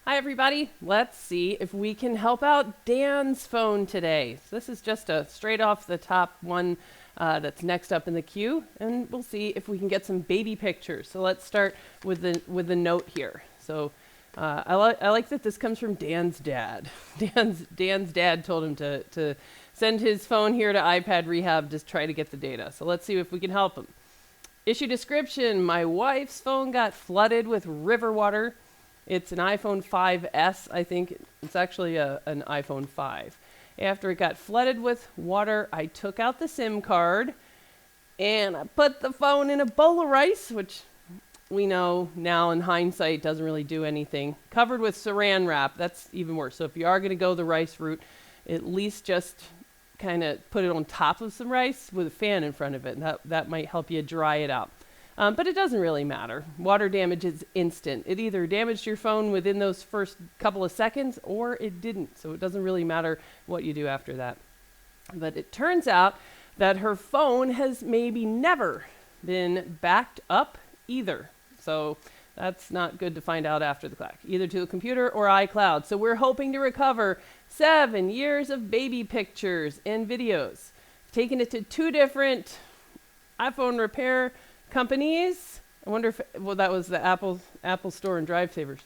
Hi everybody, let's see if we can help out Dan's phone today. So this is just a straight off the top one that's next up in the queue, and we'll see if we can get some baby pictures. So let's start with the note here. So I like that this comes from Dan's dad. Dan's dad told him to send his phone here to iPad Rehab to try to get the data. So let's see if we can help him. Issue description, my wife's phone got flooded with river water. It's an iPhone 5S, I think. It's actually an iPhone 5. After it got flooded with water, I took out the SIM card and I put the phone in a bowl of rice, which we know now in hindsight doesn't really do anything. Covered with saran wrap, that's even worse. So if you are going to go the rice route, at least just kind of put it on top of some rice with a fan in front of it, and that might help you dry it out. But it doesn't really matter. Water damage is instant. It either damaged your phone within those first couple of seconds or it didn't. So it doesn't really matter what you do after that. But it turns out that her phone has maybe never been backed up either. So that's not good to find out after the fact, either to the computer or iCloud. So we're hoping to recover 7 years of baby pictures and videos. Taking it to 2 different iPhone repair companies. I wonder if, well, that was the Apple store and Drive Savers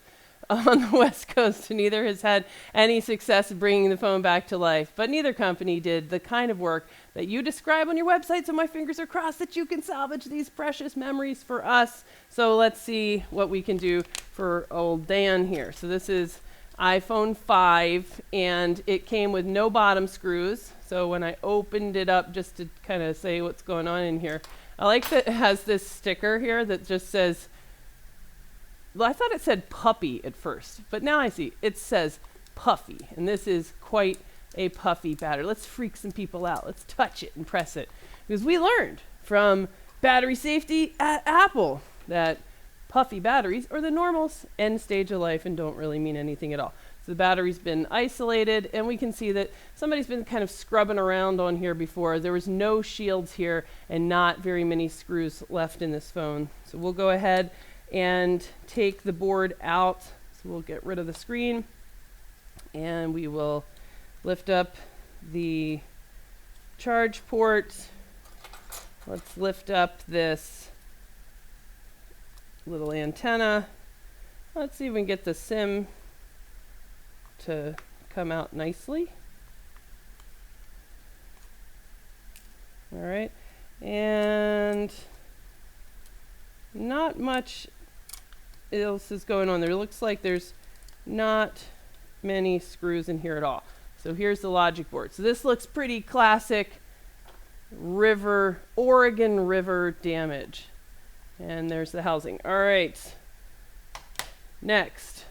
on the West Coast, and neither has had any success bringing the phone back to life. But neither company did the kind of work that you describe on your website, so my fingers are crossed that you can salvage these precious memories for us. So let's see what we can do for old Dan here. So this is iPhone 5, and it came with no bottom screws. So when I opened it up, just to kind of say what's going on in here, I like that it has this sticker here that just says, well, I thought it said puppy at first, but now I see it says puffy, and this is quite a puffy battery. Let's freak some people out. Let's touch it and press it, because we learned from battery safety at Apple that puffy batteries are the normal end stage of life and don't really mean anything at all. So the battery's been isolated, and we can see that somebody's been kind of scrubbing around on here before. There was no shields here and not very many screws left in this phone. So we'll go ahead and take the board out. So we'll get rid of the screen, and we will lift up the charge port. Let's lift up this little antenna. Let's see if we can get the SIM to come out nicely. All right, and not much else is going on there. It looks like there's not many screws in here at all. So here's the logic board. So this looks pretty classic Oregon River damage. And there's the housing. All right. Next,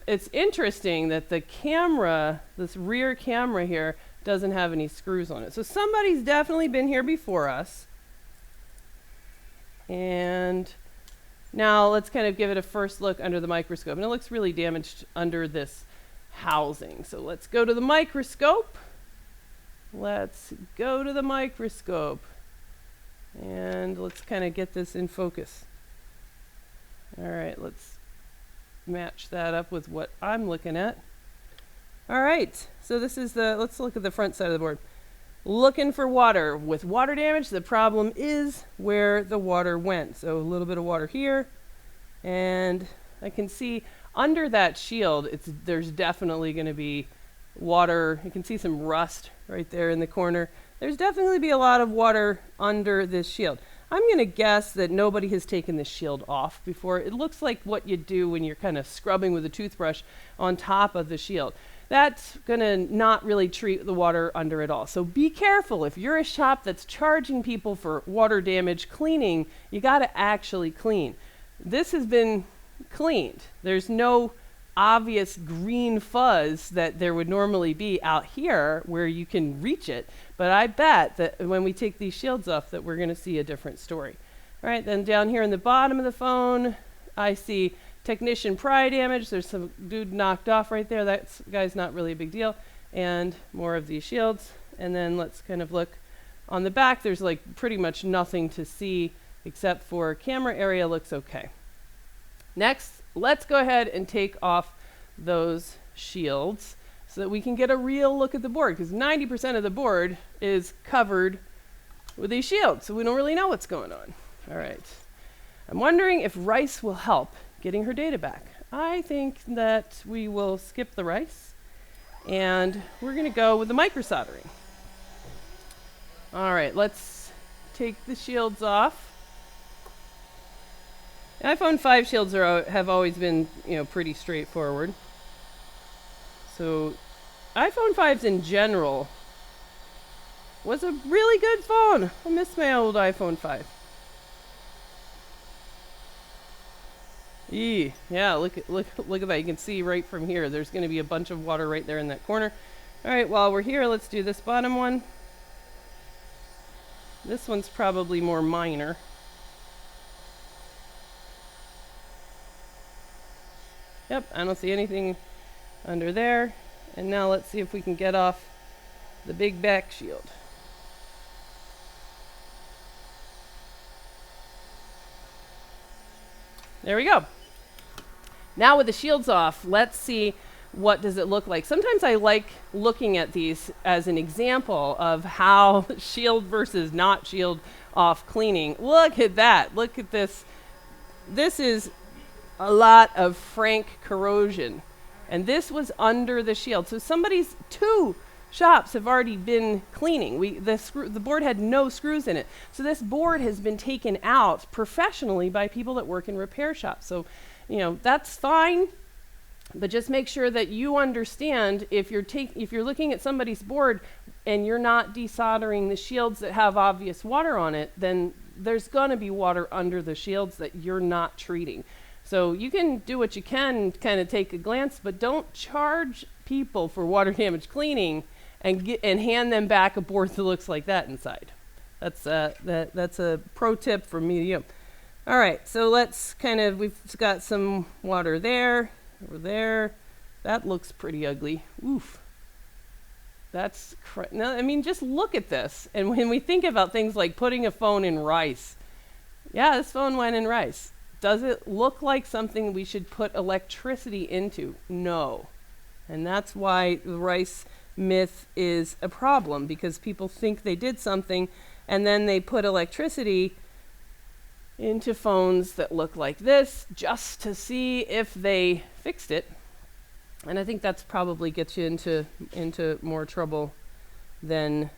it's interesting that the camera, this rear camera here, doesn't have any screws on it. So somebody's definitely been here before us. And now let's kind of give it a first look under the microscope. And it looks really damaged under this housing. So let's go to the microscope. Let's go to the microscope. And let's kind of get this in focus. All right, let's match that up with what I'm looking at. All right, so this is let's look at the front side of the board. Looking for water. With water damage, the problem is where the water went. So a little bit of water here, and I can see under that shield, there's definitely going to be water. You can see some rust right there in the corner. There's definitely be a lot of water under this shield. I'm going to guess that nobody has taken this shield off before. It looks like what you do when you're kind of scrubbing with a toothbrush on top of the shield. That's going to not really treat the water under at all. So be careful. If you're a shop that's charging people for water damage cleaning, you got to actually clean. This has been cleaned. There's no obvious green fuzz that there would normally be out here where you can reach it. But I bet that when we take these shields off that we're going to see a different story. All right, then down here in the bottom of the phone, I see technician pry damage. There's some dude knocked off right there. That guy's not really a big deal. And more of these shields. And then let's kind of look on the back. There's like pretty much nothing to see except for camera area looks okay. Next, let's go ahead and take off those shields so that we can get a real look at the board, because 90% of the board is covered with these shields, so we don't really know what's going on. All right. I'm wondering if rice will help getting her data back. I think that we will skip the rice, and we're going to go with the microsoldering. All right, let's take the shields off. iPhone 5 shields have always been, pretty straightforward. So iPhone 5s in general was a really good phone. I miss my old iPhone 5. Yeah, look at that. You can see right from here. There's going to be a bunch of water right there in that corner. All right, while we're here, let's do this bottom one. This one's probably more minor. Yep, I don't see anything under there. And now let's see if we can get off the big back shield. There we go. Now with the shields off, let's see what does it look like. Sometimes I like looking at these as an example of how shield versus not shield off cleaning. Look at that. Look at this. This is a lot of frank corrosion. And this was under the shield. So two shops have already been cleaning. The board had no screws in it. So this board has been taken out professionally by people that work in repair shops. So, that's fine. But just make sure that you understand if you're looking at somebody's board and you're not desoldering the shields that have obvious water on it, then there's going to be water under the shields that you're not treating. So you can do what you can, kind of take a glance, but don't charge people for water damage cleaning and hand them back a board that looks like that inside. That's a pro tip from me to you. All right, so we've got some water there, over there. That looks pretty ugly. Oof. Just look at this. And when we think about things like putting a phone in rice, yeah, this phone went in rice. Does it look like something we should put electricity into? No. And that's why the rice myth is a problem, because people think they did something and then they put electricity into phones that look like this just to see if they fixed it. And I think that's probably gets you into more trouble than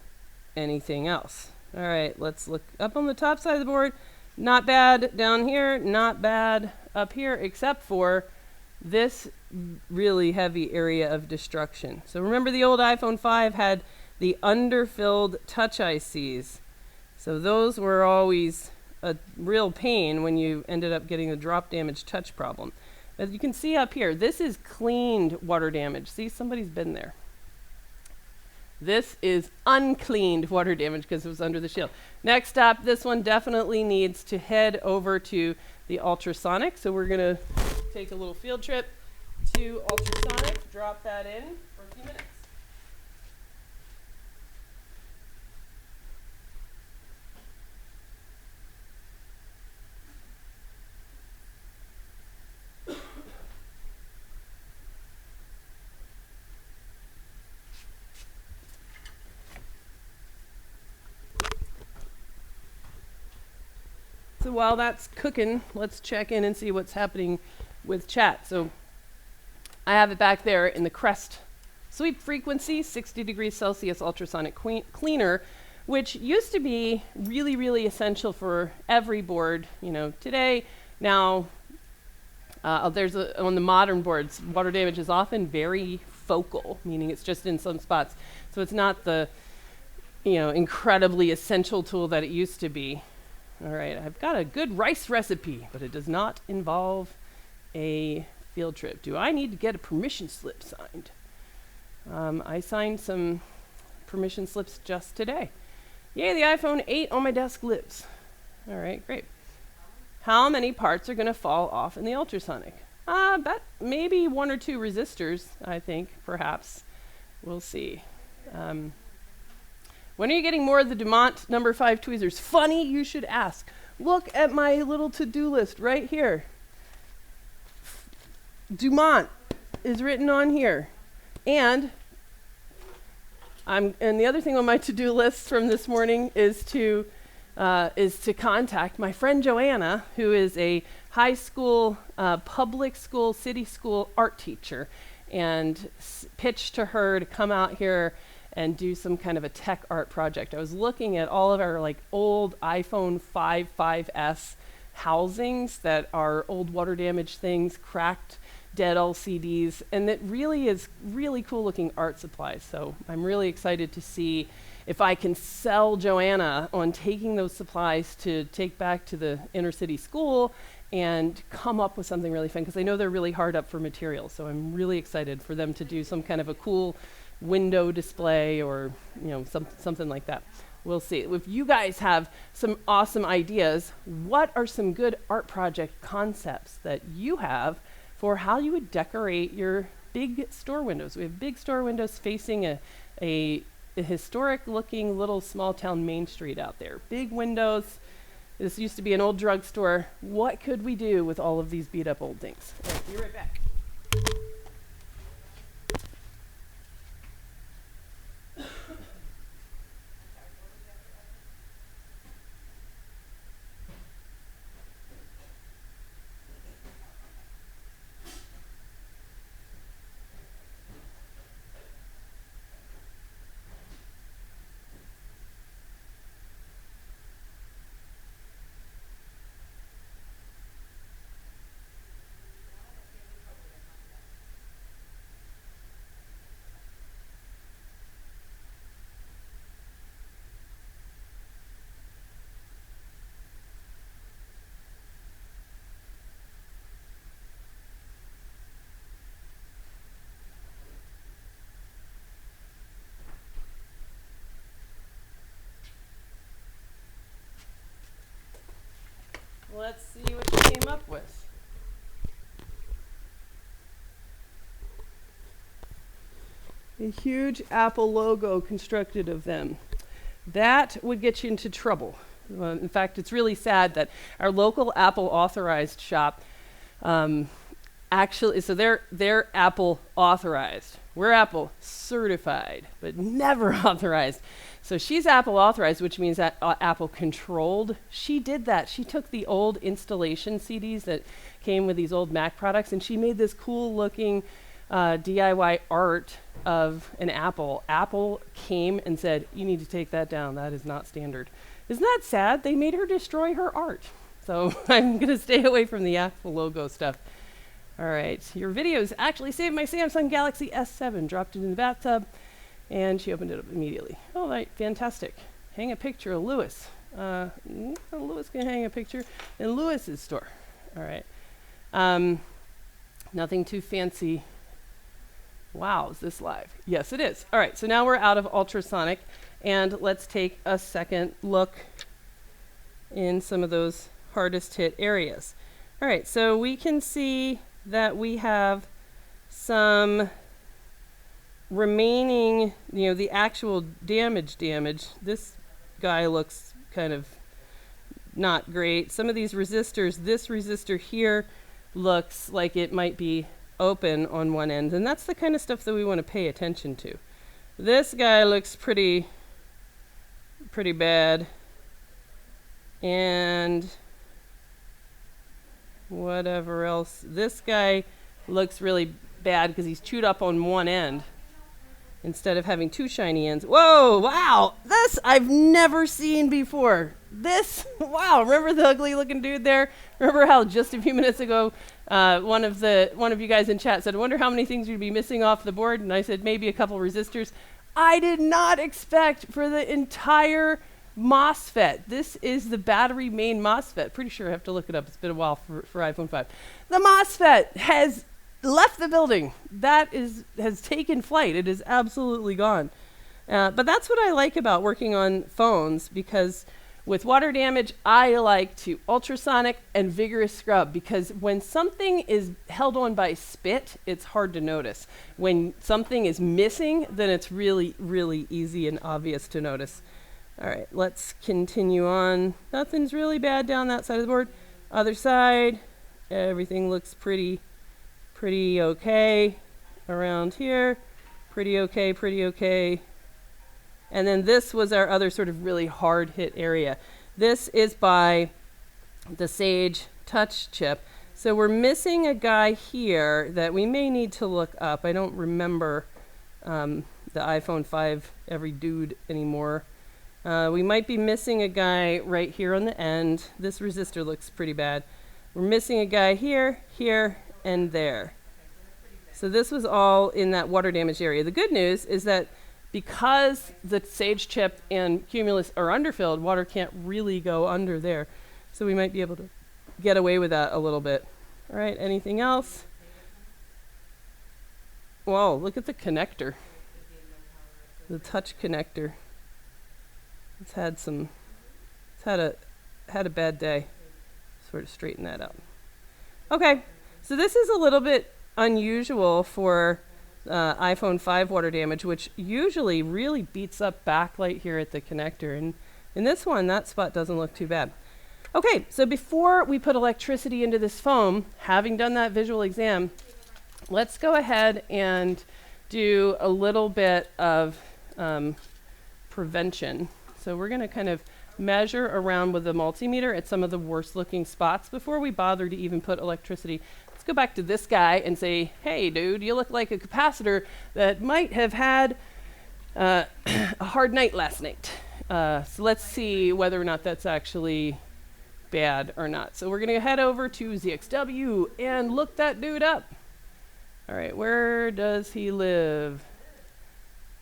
anything else. All right, let's look up on the top side of the board. Not bad down here, not bad up here, except for this really heavy area of destruction. So remember the old iPhone 5 had the underfilled touch ICs. So those were always a real pain when you ended up getting a drop damage touch problem. But you can see up here, this is cleaned water damage. See, somebody's been there. This is uncleaned water damage because it was under the shield. Next up, this one definitely needs to head over to the Ultrasonic. So we're going to take a little field trip to Ultrasonic, drop that in for a few minutes. So while that's cooking, let's check in and see what's happening with chat. So I have it back there in the Crest sweep frequency, 60 degrees Celsius ultrasonic cleaner, which used to be really, really essential for every board, today. Now, on the modern boards, water damage is often very focal, meaning it's just in some spots. So it's not the, incredibly essential tool that it used to be. All right, I've got a good rice recipe, but it does not involve a field trip. Do I need to get a permission slip signed? I signed some permission slips just today. Yay, the iPhone 8 on my desk lives. All right, great. How many parts are going to fall off in the ultrasonic? About maybe 1 or 2 resistors, I think, perhaps. We'll see. When are you getting more of the Dumont number 5 tweezers? Funny you should ask. Look at my little to-do list right here. Dumont is written on here. And the other thing on my to-do list from this morning is to contact my friend Joanna, who is a high school, public school, city school art teacher, and pitch to her to come out here and do some kind of a tech art project. I was looking at all of our old iPhone 5S housings that are old water damaged things, cracked, dead LCDs, and it really is really cool looking art supplies. So I'm really excited to see if I can sell Joanna on taking those supplies to take back to the inner city school and come up with something really fun, because I know they're really hard up for materials. So I'm really excited for them to do some kind of a cool window display or something like that. We'll see. If you guys have some awesome ideas, what are some good art project concepts that you have for how you would decorate your big store windows? We have big store windows facing a historic looking little small town main street out there. Big windows. This used to be an old drugstore. What could we do with all of these beat up old things? All right, be right back. Let's see what you came up with. A huge Apple logo constructed of them. That would get you into trouble. In fact, it's really sad that our local Apple authorized shop actually, so they're Apple authorized. We're Apple certified, but never authorized. So she's Apple authorized, which means that Apple controlled. She did that. She took the old installation CDs that came with these old Mac products, and she made this cool looking DIY art of an apple. Apple came and said, you need to take that down. That is not standard. Isn't that sad? They made her destroy her art. So I'm going to stay away from the Apple logo stuff. All right, your videos actually saved my Samsung Galaxy S7. Dropped it in the bathtub, and she opened it up immediately. All right, fantastic. Hang a picture of Lewis. Lewis can hang a picture in Lewis's store. All right. Nothing too fancy. Wow, is this live? Yes, it is. All right, so now we're out of Ultrasonic, and let's take a second look in some of those hardest hit areas. All right, so we can see that we have some remaining, the actual damage. This guy looks kind of not great. Some of these resistors, this resistor here looks like it might be open on one end, and that's the kind of stuff that we want to pay attention to. This guy looks pretty bad, and whatever else. This guy looks really bad because he's chewed up on one end instead of having two shiny ends. Whoa, wow, this I've never seen before. This, wow, remember the ugly looking dude there? Remember how just a few minutes ago one of you guys in chat said, I wonder how many things you'd be missing off the board, and I said maybe a couple resistors. I did not expect for the entire MOSFET. This is the battery main MOSFET. Pretty sure I have to look it up. It's been a while for iPhone 5. The MOSFET has left the building. That has taken flight. It is absolutely gone. But that's what I like about working on phones, because with water damage, I like to ultrasonic and vigorous scrub, because when something is held on by spit, it's hard to notice. When something is missing, then it's really, really easy and obvious to notice. All right, let's continue on. Nothing's really bad down that side of the board. Other side, everything looks pretty pretty okay around here, pretty okay, pretty okay. And then this was our other sort of really hard hit area. This is by the Sage Touch chip. So we're missing a guy here that we may need to look up. I don't remember the iPhone 5 every dude anymore. We might be missing a guy right here on the end. This resistor looks pretty bad. We're missing a guy here, here, and there. So this was all in that water damage area. The good news is that because the Sage chip and Cumulus are underfilled, water can't really go under there. So we might be able to get away with that a little bit. All right, anything else? Whoa, look at the connector. The touch connector. It's had a bad day. Sort of straighten that out. Okay, so this is a little bit unusual for iPhone 5 water damage, which usually really beats up backlight here at the connector. And in this one, that spot doesn't look too bad. Okay, so before we put electricity into this foam, having done that visual exam, let's go ahead and do a little bit of prevention. So we're going to kind of measure around with the multimeter at some of the worst looking spots before we bother to even put electricity. Let's go back to this guy and say, hey dude, you look like a capacitor that might have had a hard night last night. So let's see whether or not that's actually bad or not. So we're going to head over to ZXW and look that dude up. All right, where does he live?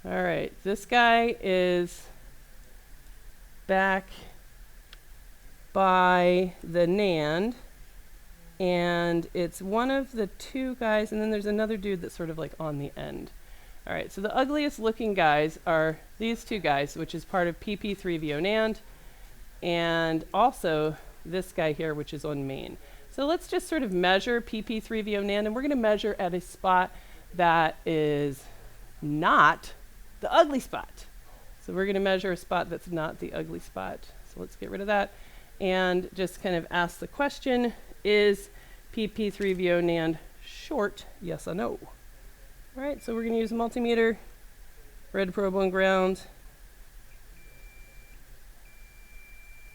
All right, this guy is back by the NAND, and it's one of the two guys, and then there's another dude that's sort of like on the end. All right, so the ugliest looking guys are these two guys, which is part of PP3VO NAND, and also this guy here, which is on main. So let's just sort of measure PP3VO NAND, and we're going to measure at a spot that is not the ugly spot. So we're going to measure a spot that's not the ugly spot. So let's get rid of that and just kind of ask the question, is PP3VO NAND short? Yes or no? All right, so we're going to use a multimeter, red probe on ground.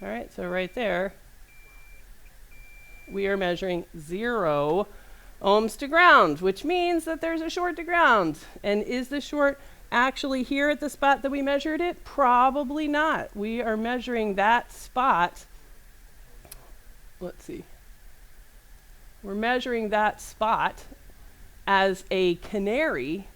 All right, so right there, we are measuring 0 ohms to ground, which means that there's a short to ground. And is the short actually here at the spot that we measured it? Probably not. We are measuring that spot. Let's see. We're measuring that spot as a canary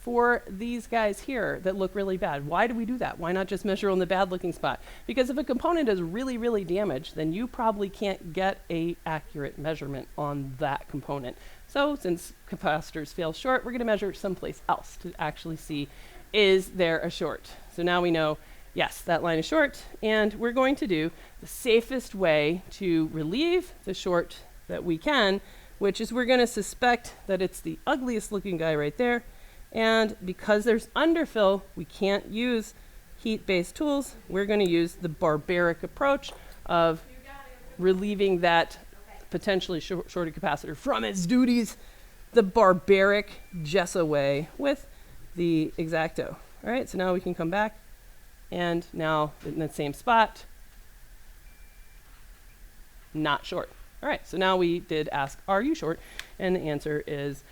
for these guys here that look really bad. Why do we do that? Why not just measure on the bad looking spot? Because if a component is really, really damaged, then you probably can't get a accurate measurement on that component. So since capacitors fail short, we're going to measure someplace else to actually see, is there a short? So now we know, yes, that line is short, and we're going to do the safest way to relieve the short that we can, which is we're going to suspect that it's the ugliest looking guy right there. And because there's underfill, we can't use heat-based tools. We're going to use the barbaric approach of relieving that potentially shorted capacitor from its duties, the barbaric Gesso way with the X-Acto. All right, so now we can come back, and now in the same spot, not short. All right, so now we did ask, are you short? And the answer is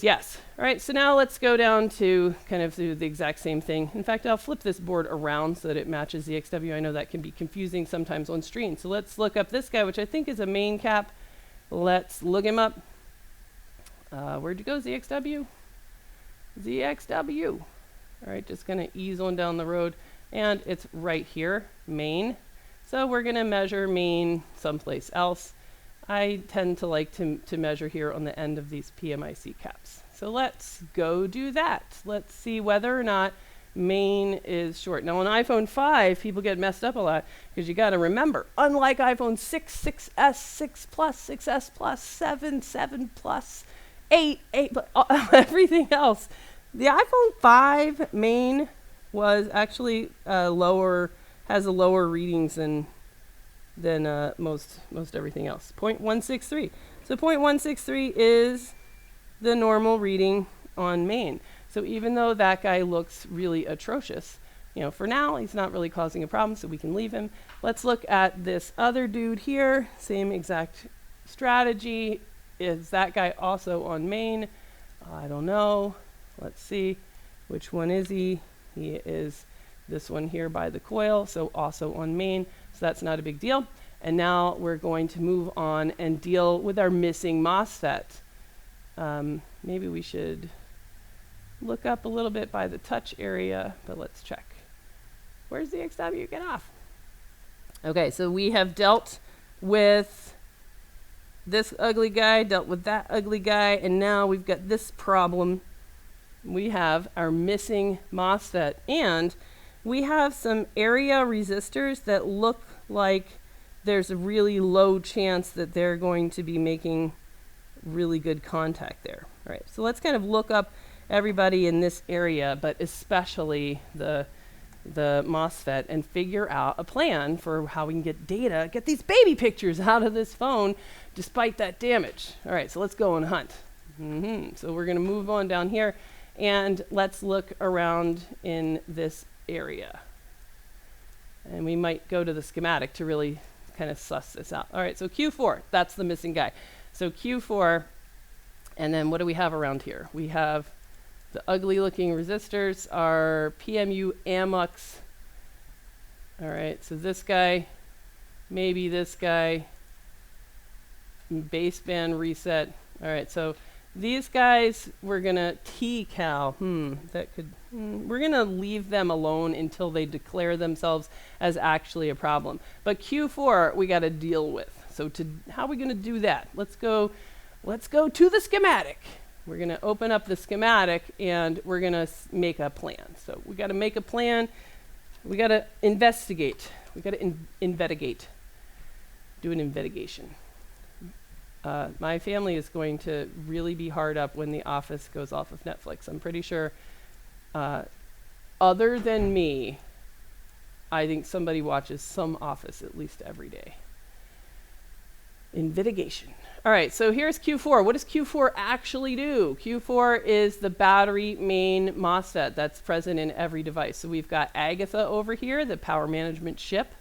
yes. All right, so now let's go down to kind of do the exact same thing. In fact, I'll flip this board around so that it matches the XW. I know that can be confusing sometimes on screen. So let's look up this guy, which I think is a main cap. Let's look him up. Where'd you go, ZXW? ZXW. All right, just gonna ease on down the road. And it's right here, main. So we're gonna measure main someplace else. I tend to like to measure here on the end of these PMIC caps. So let's go do that. Let's see whether or not main is short. Now on iPhone 5, people get messed up a lot because you got to remember, unlike iPhone 6, 6S, 6 Plus, 6S Plus, 7, 7 Plus, 8, 8, everything else, the iPhone 5 main was actually has a lower readings than most everything else. 0.163. So 0.163 is the normal reading on main. So even though that guy looks really atrocious, for now, he's not really causing a problem, so we can leave him. Let's look at this other dude here. Same exact strategy. Is that guy also on main? I don't know. Let's see. Which one is he? He is this one here by the coil, so also on main. So that's not a big deal. And now we're going to move on and deal with our missing MOSFET. Maybe we should look up a little bit by the touch area, but let's check. Where's the XW? Get off. Okay, so we have dealt with this ugly guy, dealt with that ugly guy, and now we've got this problem. We have our missing MOSFET, and we have some area resistors that look like there's a really low chance that they're going to be making really good contact there. All right, so let's kind of look up everybody in this area, but especially the MOSFET, and figure out a plan for how we can get data, get these baby pictures out of this phone despite that damage. All right, so let's go and hunt. So we're going to move on down here, and let's look around in this area. And we might go to the schematic to really kind of suss this out. All right, so Q4, that's the missing guy. So Q4, and then what do we have around here? We have the ugly looking resistors are PMU AMUX. All right, so this guy, maybe this guy, baseband reset. All right, so these guys, we're gonna T-cal. We're gonna leave them alone until they declare themselves as actually a problem. But Q4, we gotta deal with. So how are we gonna do that? Let's go to the schematic. We're going to open up the schematic, and we're going to make a plan. So we got to make a plan. We got to investigate. We got to investigate. Do an investigation. My family is going to really be hard up when The Office goes off of Netflix. I'm pretty sure, other than me, I think somebody watches some Office at least every day. Investigation. All right, so here's Q4. What does Q4 actually do? Q4 is the battery main MOSFET that's present in every device. So we've got Agatha over here, the power management chip.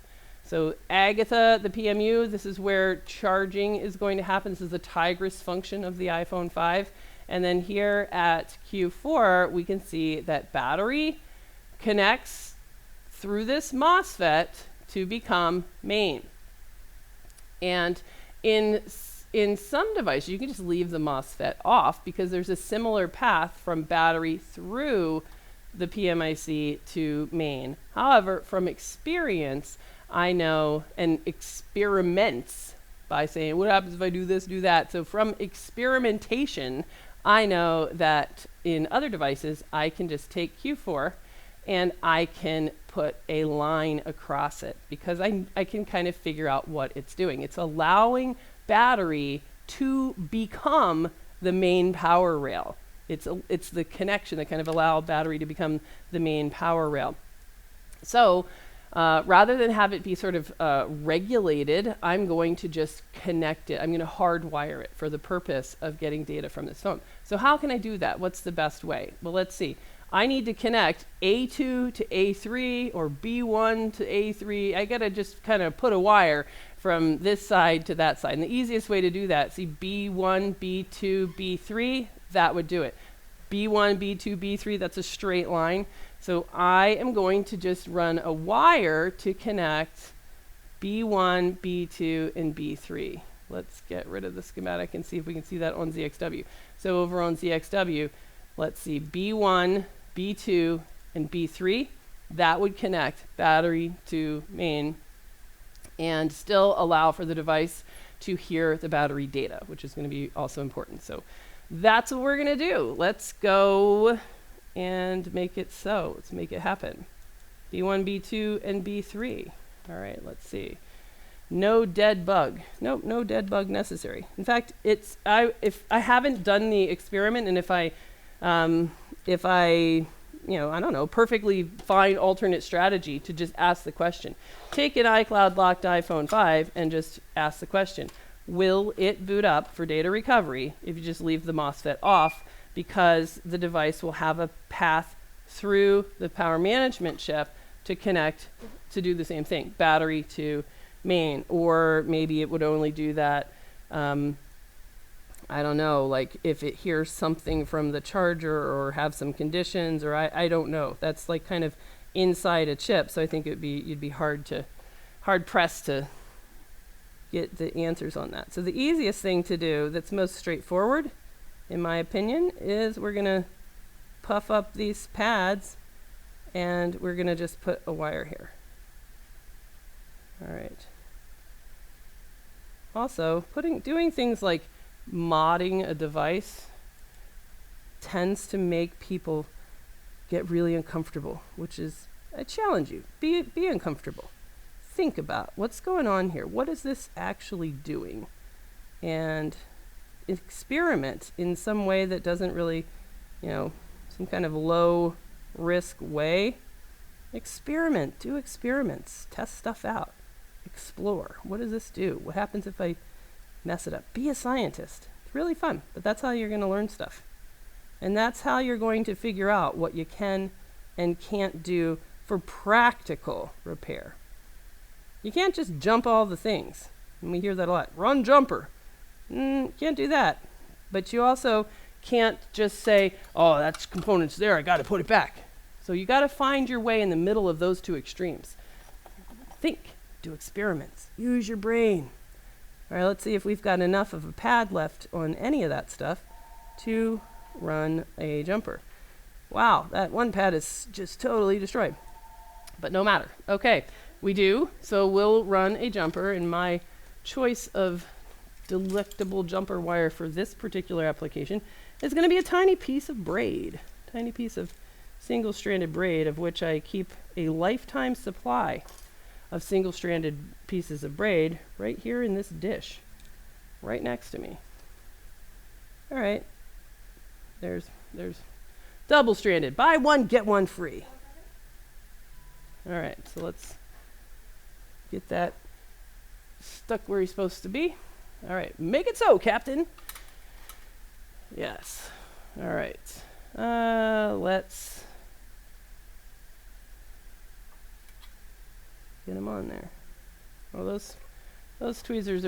So Agatha, the PMU, this is where charging is going to happen. This is the Tigris function of the iPhone 5. And then here at Q4, we can see that battery connects through this MOSFET to become main. And in some devices, you can just leave the MOSFET off because there's a similar path from battery through the PMIC to main. However, from experience, I know, and experiments by saying, what happens if I do this, do that? So from experimentation, I know that in other devices, I can just take Q4 and I can put a line across it because I can kind of figure out what it's doing. It's allowing battery to become the main power rail. It's the connection that kind of allow battery to become the main power rail. So rather than have it be sort of regulated, I'm going to just connect it. I'm going to hardwire it for the purpose of getting data from this phone. So how can I do that? What's the best way? Well, let's see. I need to connect A2 to A3 or B1 to A3. I got to just kind of put a wire from this side to that side. And the easiest way to do that, see B1, B2, B3, that would do it. B1, B2, B3, that's a straight line. So I am going to just run a wire to connect B1, B2, and B3. Let's get rid of the schematic and see if we can see that on ZXW. So over on ZXW, let's see, B1, B2, and B3, that would connect battery to main and still allow for the device to hear the battery data, which is going to be also important. So that's what we're going to do. Let's go and make it so. Let's make it happen. B1, B2, and B3. All right, let's see. No dead bug. Nope, no dead bug necessary. In fact, if I haven't done the experiment, and if I I don't know, perfectly fine alternate strategy to just ask the question. Take an iCloud locked iPhone 5 and just ask the question. will it boot up for data recovery if you just leave the MOSFET off, because the device will have a path through the power management chip to connect to do the same thing, battery to main. Or maybe it would only do that, I don't know, like if it hears something from the charger or have some conditions, or I don't know. That's like kind of inside a chip, so I think you'd be hard pressed to get the answers on that. So the easiest thing to do, that's most straightforward, in my opinion, is we're gonna puff up these pads and we're gonna just put a wire here. All right. Also, doing things like modding a device tends to make people get really uncomfortable, which is, I challenge you, be uncomfortable. Think about what's going on here. What is this actually doing? And experiment in some way that doesn't really, some kind of low risk way. Experiment, do experiments, test stuff out, explore. What does this do? What happens if I mess it up? Be a scientist. It's really fun, but that's how you're going to learn stuff. And that's how you're going to figure out what you can and can't do for practical repair. You can't just jump all the things. And we hear that a lot. Run jumper. Can't do that. But you also can't just say, oh, that's components there, I got to put it back. So you got to find your way in the middle of those two extremes. Think, do experiments, use your brain. All right, let's see if we've got enough of a pad left on any of that stuff to run a jumper. Wow, that one pad is just totally destroyed. But no matter. Okay, we do. So we'll run a jumper, and my choice of delectable jumper wire for this particular application is going to be a tiny piece of braid, tiny piece of single-stranded braid, of which I keep a lifetime supply of single-stranded pieces of braid right here in this dish, right next to me. All right, there's double-stranded. Buy one, get one free. All right, so let's get that stuck where he's supposed to be. All right, make it so, Captain. Yes. All right. Let's get them on there. Well, those tweezers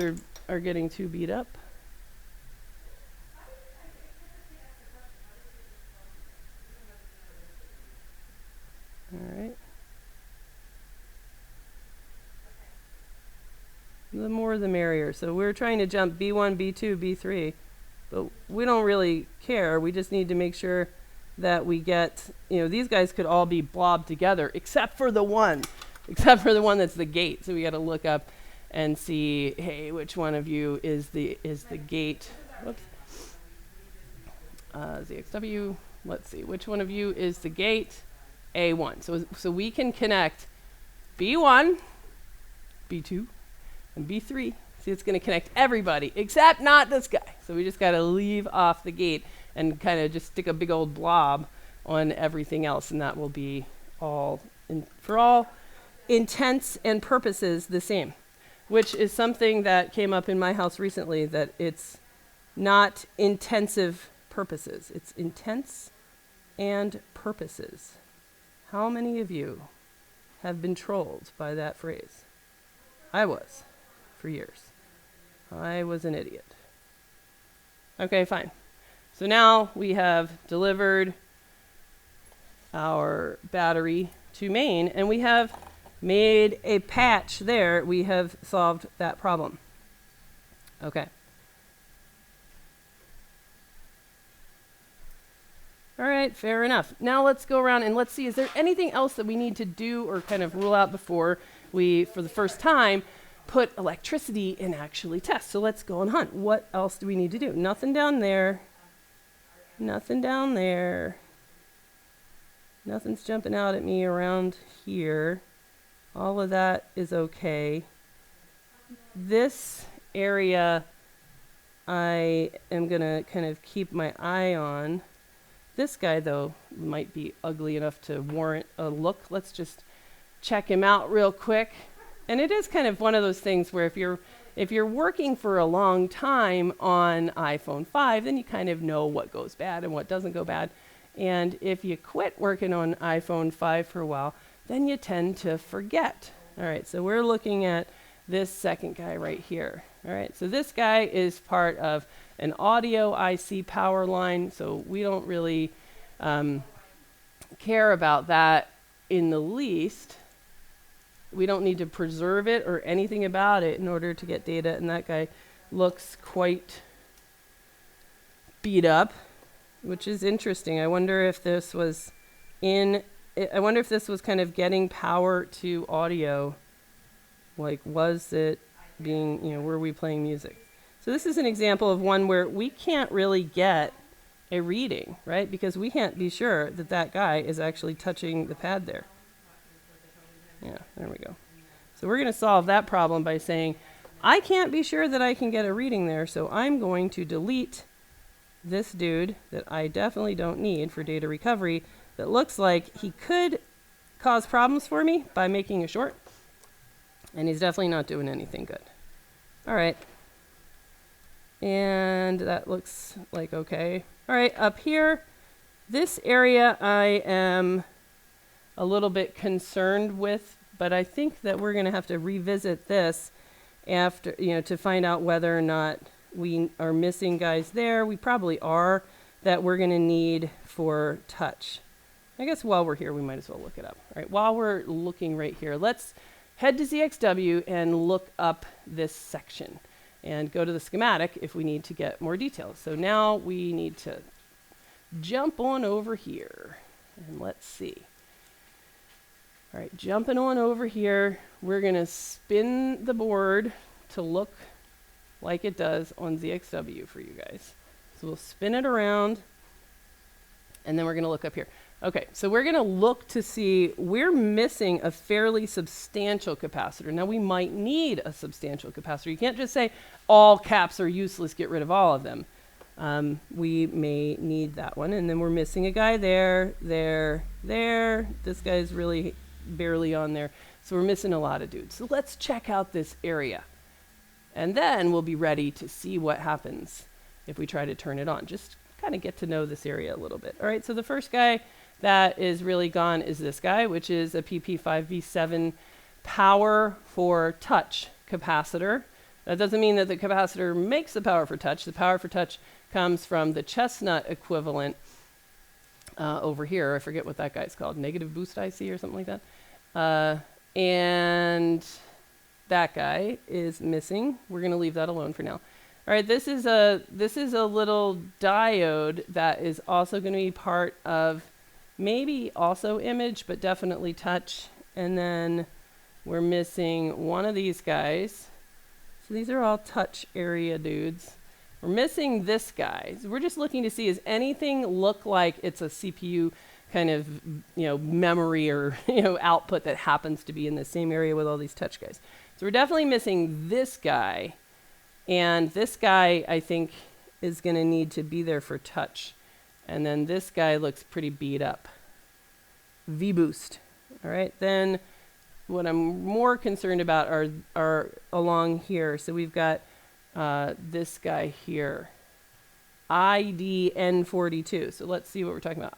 are getting too beat up. All right. The more the merrier. So we're trying to jump B1, B2, B3, but we don't really care. We just need to make sure that we get, these guys could all be blobbed together, except for the one that's the gate. So we got to look up and see, hey, which one of you is the gate? Whoops. ZXW. Let's see, which one of you is the gate? A1. So we can connect B1, B2, and B3. See, it's going to connect everybody except not this guy. So we just got to leave off the gate and kind of just stick a big old blob on everything else, and that will be all, for all intents and purposes, the same, which is something that came up in my house recently, that it's not intensive purposes. It's intents and purposes. How many of you have been trolled by that phrase? I was. For years. I was an idiot. Okay, fine. So now we have delivered our battery to main, and we have made a patch there. We have solved that problem. Okay. All right, fair enough. Now let's go around and let's see, is there anything else that we need to do or kind of rule out before we, for the first time, put electricity in actually test? So let's go and hunt. What else do we need to do? Nothing down there. Nothing down there. Nothing's jumping out at me around here. All of that is okay. This area I am going to kind of keep my eye on. This guy, though, might be ugly enough to warrant a look. Let's just check him out real quick. And it is kind of one of those things where if you're if you're working for a long time on iPhone 5, then you kind of know what goes bad and what doesn't go bad. And if you quit working on iPhone 5 for a while, then you tend to forget. All right, so we're looking at this second guy right here. All right, so this guy is part of an audio IC power line, so we don't really care about that in the least. We don't need to preserve it or anything about it in order to get data, and that guy looks quite beat up, which is interesting. I wonder if this was kind of getting power to audio. Like, was it being, were we playing music? So this is an example of one where we can't really get a reading, right? Because we can't be sure that that guy is actually touching the pad there. Yeah, there we go. So we're going to solve that problem by saying, I can't be sure that I can get a reading there, so I'm going to delete this dude that I definitely don't need for data recovery that looks like he could cause problems for me by making a short. And he's definitely not doing anything good. All right. And that looks like okay. All right, up here, this area I am a little bit concerned with, but I think that we're going to have to revisit this after, to find out whether or not we are missing guys there. We probably are, that we're going to need for touch. I guess while we're here, we might as well look it up. All right, while we're looking right here, let's head to ZXW and look up this section and go to the schematic if we need to get more details. So now we need to jump on over here and let's see. All right, jumping on over here, we're going to spin the board to look like it does on ZXW for you guys. So we'll spin it around and then we're going to look up here. Okay, so we're going to look to see, we're missing a fairly substantial capacitor. Now, we might need a substantial capacitor. You can't just say all caps are useless, get rid of all of them. We may need that one. And then we're missing a guy there. This guy's really barely on there. So we're missing a lot of dudes. So let's check out this area. And then we'll be ready to see what happens if we try to turn it on. Just kind of get to know this area a little bit. All right, so the first guy that is really gone is this guy, which is a PP5V7 power for touch capacitor. That doesn't mean that the capacitor makes the power for touch. The power for touch comes from the chestnut equivalent over here. I forget what that guy's called, negative boost IC or something like that. And that guy is missing. We're going to leave that alone for now. All right, this is a little diode that is also going to be part of maybe also image, but definitely touch. And then we're missing one of these guys. So these are all touch area dudes. We're missing this guy. So we're just looking to see, does anything look like it's a CPU kind of, memory or, output that happens to be in the same area with all these touch guys. So we're definitely missing this guy. And this guy, I think, is going to need to be there for touch. And then this guy looks pretty beat up. V-boost. All right, then what I'm more concerned about are along here. So we've got this guy here, IDN42. So let's see what we're talking about.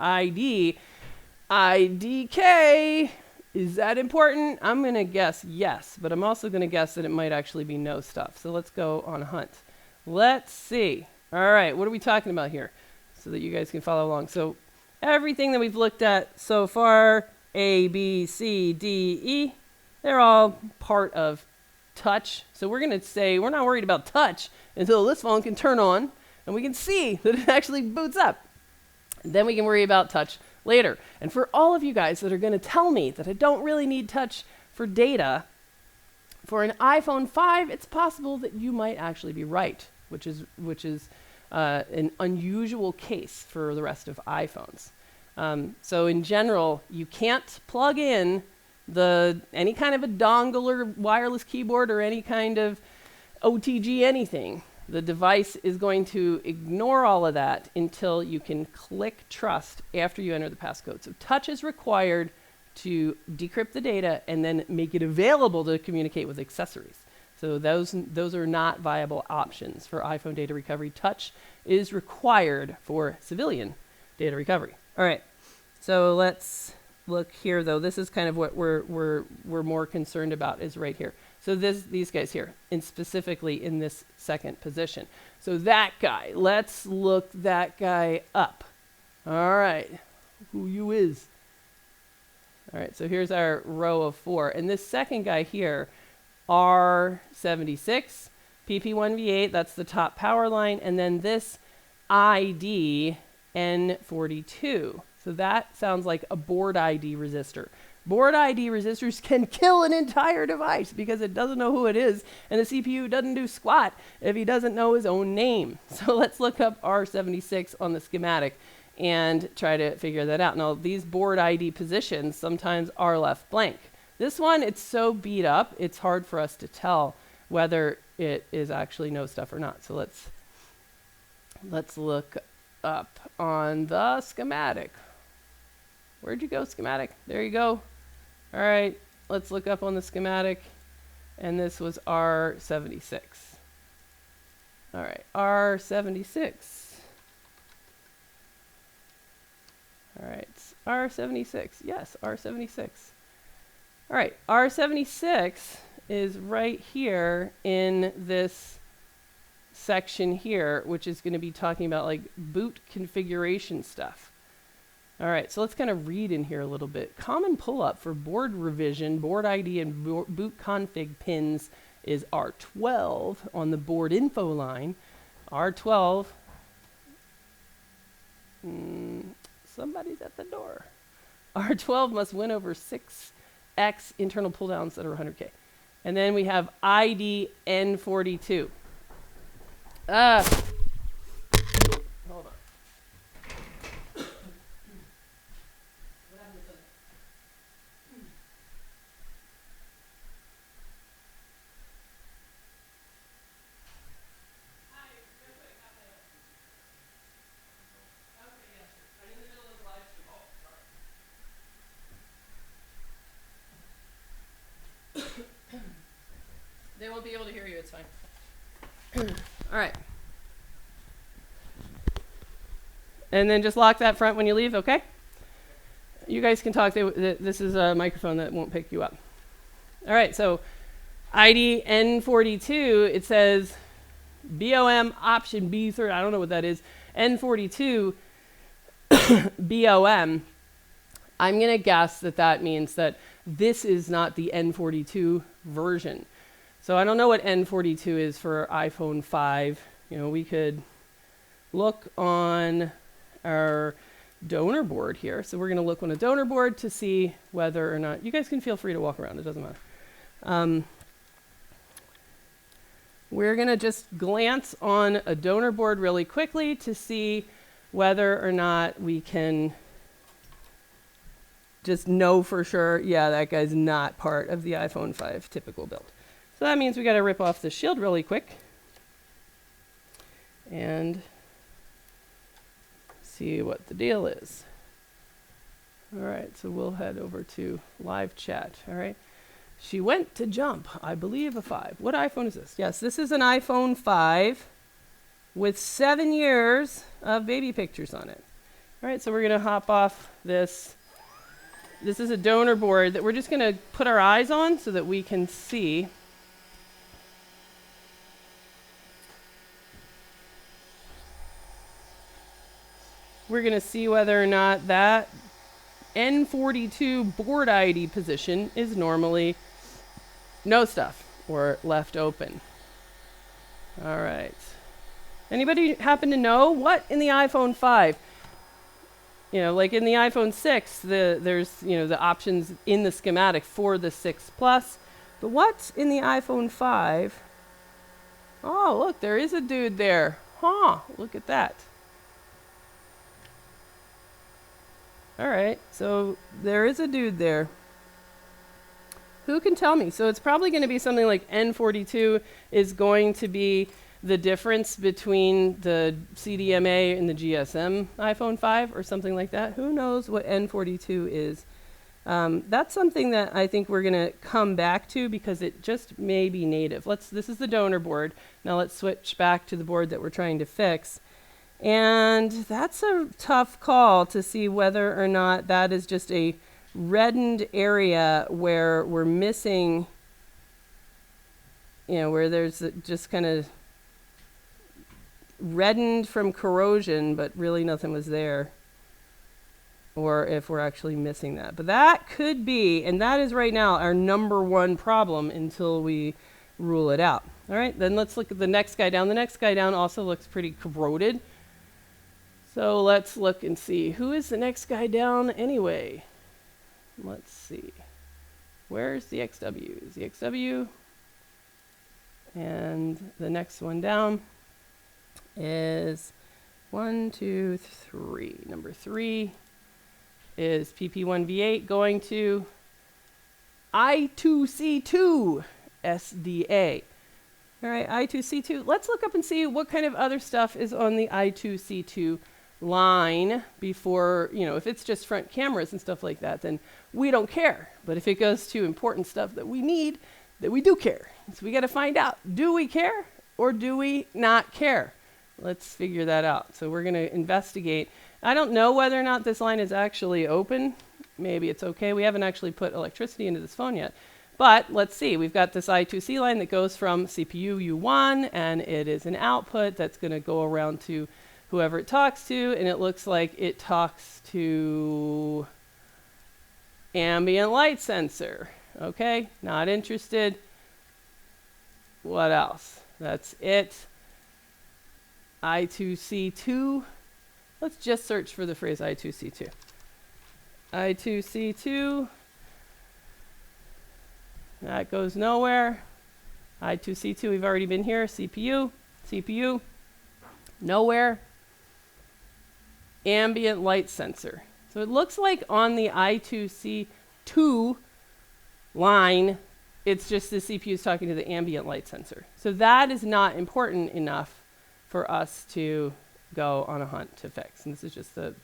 IDK. Is that important? I'm going to guess yes, but I'm also going to guess that it might actually be no stuff. So let's go on a hunt. Let's see. All right, what are we talking about here so that you guys can follow along? So everything that we've looked at so far, A, B, C, D, E, they're all part of touch. So we're going to say we're not worried about touch until this phone can turn on and we can see that it actually boots up. And then we can worry about touch later. And for all of you guys that are going to tell me that I don't really need touch for data, for an iPhone 5, it's possible that you might actually be right, which is an unusual case for the rest of iPhones. So in general, you can't plug in any kind of a dongle or wireless keyboard or any kind of OTG anything. The device is going to ignore all of that until you can click trust after you enter the passcode. So touch is required to decrypt the data and then make it available to communicate with accessories. So those are not viable options for iPhone data recovery. Touch is required for civilian data recovery. All right, so let's look here though. This is kind of what we're more concerned about is right here. So these guys here, and specifically in this second position. So that guy, let's look that guy up. All right, who you is? All right, so here's our row of 4. And this second guy here, R76, PP1V8, that's the top power line. And then this ID N42. So that sounds like a board ID resistor. Board ID resistors can kill an entire device because it doesn't know who it is, and the CPU doesn't do squat if he doesn't know his own name. So let's look up R76 on the schematic and try to figure that out. Now, these board ID positions sometimes are left blank. This one, it's so beat up, it's hard for us to tell whether it is actually no stuff or not. So let's look up on the schematic. Where'd you go, schematic? There you go. All right, let's look up on the schematic. And this was R76. All right, R76. All right, R76. Yes, R76. All right, R76 is right here in this section here, which is going to be talking about like boot configuration stuff. All right, so let's kind of read in here a little bit. Common pull-up for board revision, board ID, and boot config pins is R12 on the board info line. R12. Somebody's at the door. R12 must win over 6x internal pull-downs that are 100K. And then we have ID N42. Hold on. They won't be able to hear you, it's fine. All right. And then just lock that front when you leave, okay? You guys can talk. This is a microphone that won't pick you up. All right, so ID N42, it says BOM option B3. I don't know what that is. N42 BOM. I'm going to guess that that means that this is not the N42 version. So I don't know what N42 is for iPhone 5. You know, we could look on our donor board here. So we're going to look on a donor board to see whether or not, you guys can feel free to walk around, it doesn't matter. We're going to just glance on a donor board really quickly to see whether or not we can just know for sure, yeah, that guy's not part of the iPhone 5 typical build. So that means we got to rip off the shield really quick and see what the deal is. All right, so we'll head over to live chat. All right. She went to jump, I believe, a 5. What iPhone is this? Yes, this is an iPhone 5 with 7 years of baby pictures on it. All right, so we're going to hop off this. This is a donor board that we're just going to put our eyes on so that we can see. We're going to see whether or not that N42 board ID position is normally no stuff or left open. All right. Anybody happen to know what in the iPhone 5? You know, like in the iPhone 6, there's, you know, the options in the schematic for the 6 Plus. But what's in the iPhone 5? Oh, look, there is a dude there. Huh, look at that. All right, so there is a dude there. Who can tell me? So it's probably going to be something like N42 is going to be the difference between the CDMA and the GSM iPhone 5 or something like that. Who knows what N42 is That's something that I think we're going to come back to because it just may be native. This is the donor board. Now let's switch back to the board that we're trying to fix. And that's a tough call to see whether or not that is just a reddened area where we're missing, where there's just kind of reddened from corrosion, but really nothing was there. Or if we're actually missing that. But that could be, and that is right now our number one problem until we rule it out. All right, then let's look at the next guy down. The next guy down also looks pretty corroded. So let's look and see. Who is the next guy down anyway? Let's see. Where's the XW? Is the XW? And the next one down is 1, 2, 3. Number 3 is PP1V8 going to I2C2 SDA. All right, I2C2. Let's look up and see what kind of other stuff is on the I2C2 line before, if it's just front cameras and stuff like that, then we don't care. But if it goes to important stuff that we need, then we do care. So we got to find out, do we care or do we not care? Let's figure that out. So we're going to investigate. I don't know whether or not this line is actually open. Maybe it's okay. We haven't actually put electricity into this phone yet. But let's see. We've got this I2C line that goes from CPU U1, and it is an output that's going to go around to whoever it talks to, and it looks like it talks to ambient light sensor. Okay, not interested. What else? That's it. I2C2. Let's just search for the phrase I2C2. I2C2. That goes nowhere. I2C2, we've already been here. CPU. Nowhere. Ambient light sensor. So it looks like on the I2C2 line, it's just the CPU is talking to the ambient light sensor. So that is not important enough for us to go on a hunt to fix. And this is just the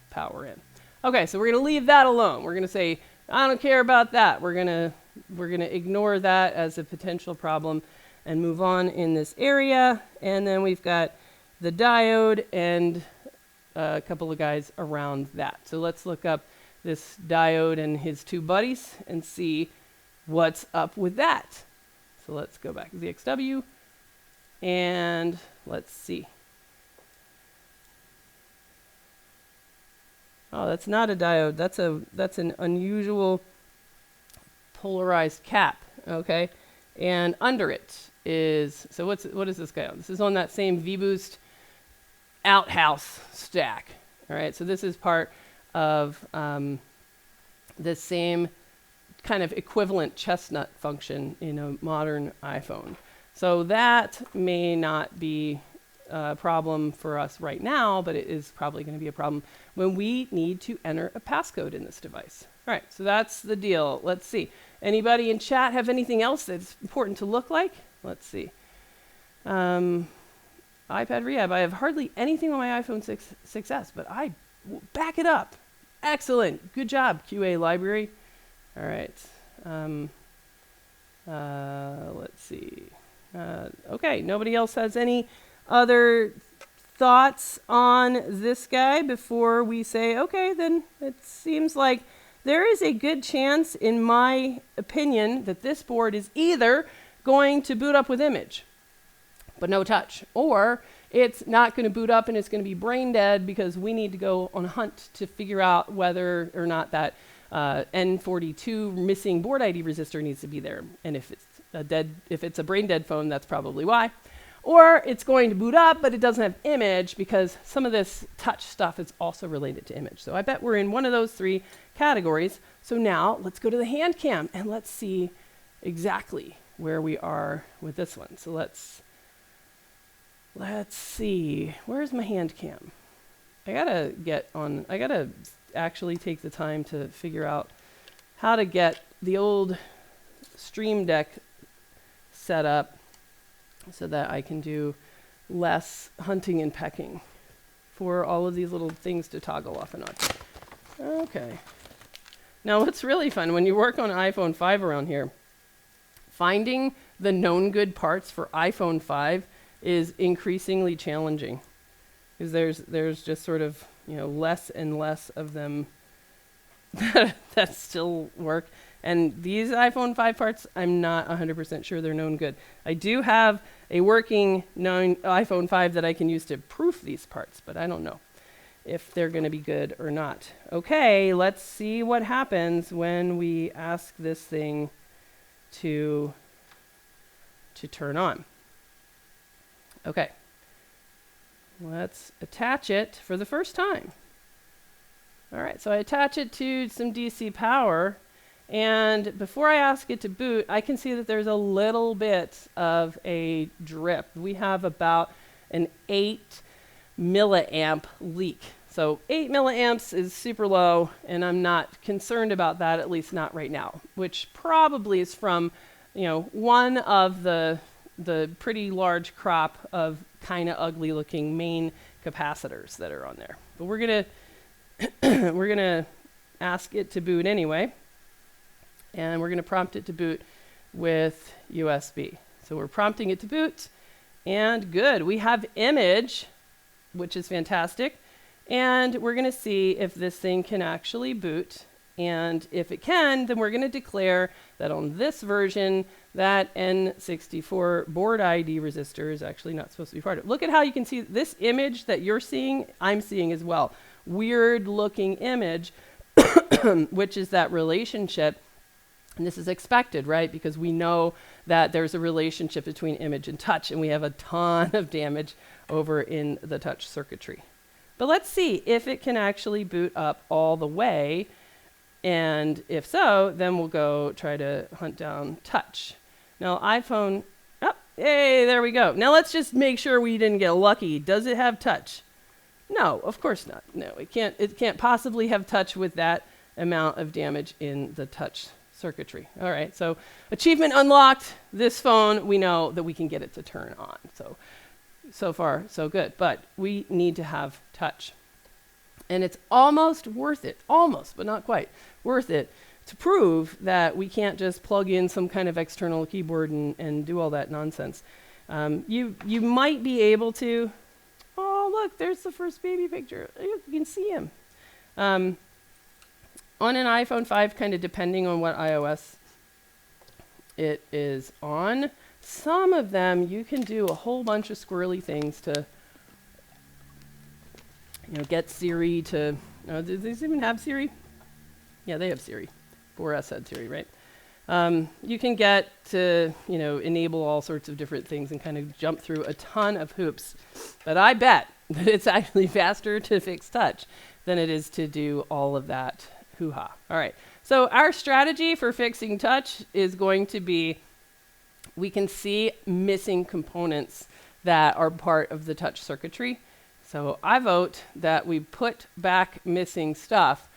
power in. Okay, so we're going to leave that alone. We're going to say, I don't care about that. We're going to ignore that as a potential problem and move on in this area. And then we've got the diode and a couple of guys around that. So let's look up this diode and his two buddies and see what's up with that. So let's go back to the XW and let's see. Oh, that's not a diode. That's an unusual polarized cap. Okay, and under it is, so what is this guy on? This is on that same V-Boost outhouse stack. All right, so this is part of the same kind of equivalent chestnut function in a modern iPhone. So that may not be a problem for us right now, but it is probably going to be a problem when we need to enter a passcode in this device. All right, so that's the deal. Let's see. Anybody in chat have anything else that's important to look like? Let's see. iPad Rehab. I have hardly anything on my iPhone 6s, but I back it up. Excellent. Good job, QA library. All right. Let's see. Okay, nobody else has any other thoughts on this guy before we say, okay, then it seems like there is a good chance, in my opinion, that this board is either going to boot up with image, but no touch, or it's not going to boot up and it's going to be brain dead because we need to go on a hunt to figure out whether or not that N42 missing board ID resistor needs to be there. And if it's a brain dead phone, that's probably why. Or it's going to boot up, but it doesn't have image because some of this touch stuff is also related to image. So I bet we're in one of those three categories. So now let's go to the hand cam and let's see exactly where we are with this one. So let's see. Where's my hand cam? I gotta actually take the time to figure out how to get the old Stream Deck set up so that I can do less hunting and pecking for all of these little things to toggle off and on. Okay. Now, what's really fun, when you work on iPhone 5 around here, finding the known good parts for iPhone 5 is increasingly challenging, because there's just sort of, less and less of them that still work. And these iPhone 5 parts, I'm not 100% sure they're known good. I do have a working known iPhone 5 that I can use to proof these parts, but I don't know if they're going to be good or not. Okay, let's see what happens when we ask this thing to turn on. Okay, let's attach it for the first time. All right, so I attach it to some DC power, and before I ask it to boot, I can see that there's a little bit of a drip. We have about an 8 milliamp leak. So 8 milliamps is super low, and I'm not concerned about that, at least not right now, which probably is from, one of the pretty large crop of kind of ugly looking main capacitors that are on there. But we're gonna ask it to boot anyway, and we're gonna prompt it to boot with USB. So we're prompting it to boot, and good, we have image, which is fantastic. And we're going to see if this thing can actually boot. And if it can, then we're going to declare that on this version, that N64 board ID resistor is actually not supposed to be part of it. Look at how you can see this image that you're seeing, I'm seeing as well. Weird looking image, which is that relationship. And this is expected, right? Because we know that there's a relationship between image and touch, and we have a ton of damage over in the touch circuitry. But let's see if it can actually boot up all the way. And if so, then we'll go try to hunt down touch. Now iPhone, hey, there we go. Now let's just make sure we didn't get lucky. Does it have touch? No, of course not. No, it can't possibly have touch with that amount of damage in the touch circuitry. All right, so achievement unlocked. This phone, we know that we can get it to turn on. So far, so good. But we need to have touch. And it's almost worth it, almost, but not quite, worth it to prove that we can't just plug in some kind of external keyboard and do all that nonsense. You might be able to, oh, look, there's the first baby picture. You can see him. On an iPhone 5, kind of depending on what iOS it is on, some of them you can do a whole bunch of squirrely things to, get Siri to, do these even have Siri? Yeah, they have Siri. 4S had Siri, right? You can get to, enable all sorts of different things and kind of jump through a ton of hoops. But I bet that it's actually faster to fix touch than it is to do all of that hoo-ha. All right, so our strategy for fixing touch is going to be, we can see missing components that are part of the touch circuitry. So I vote that we put back missing stuff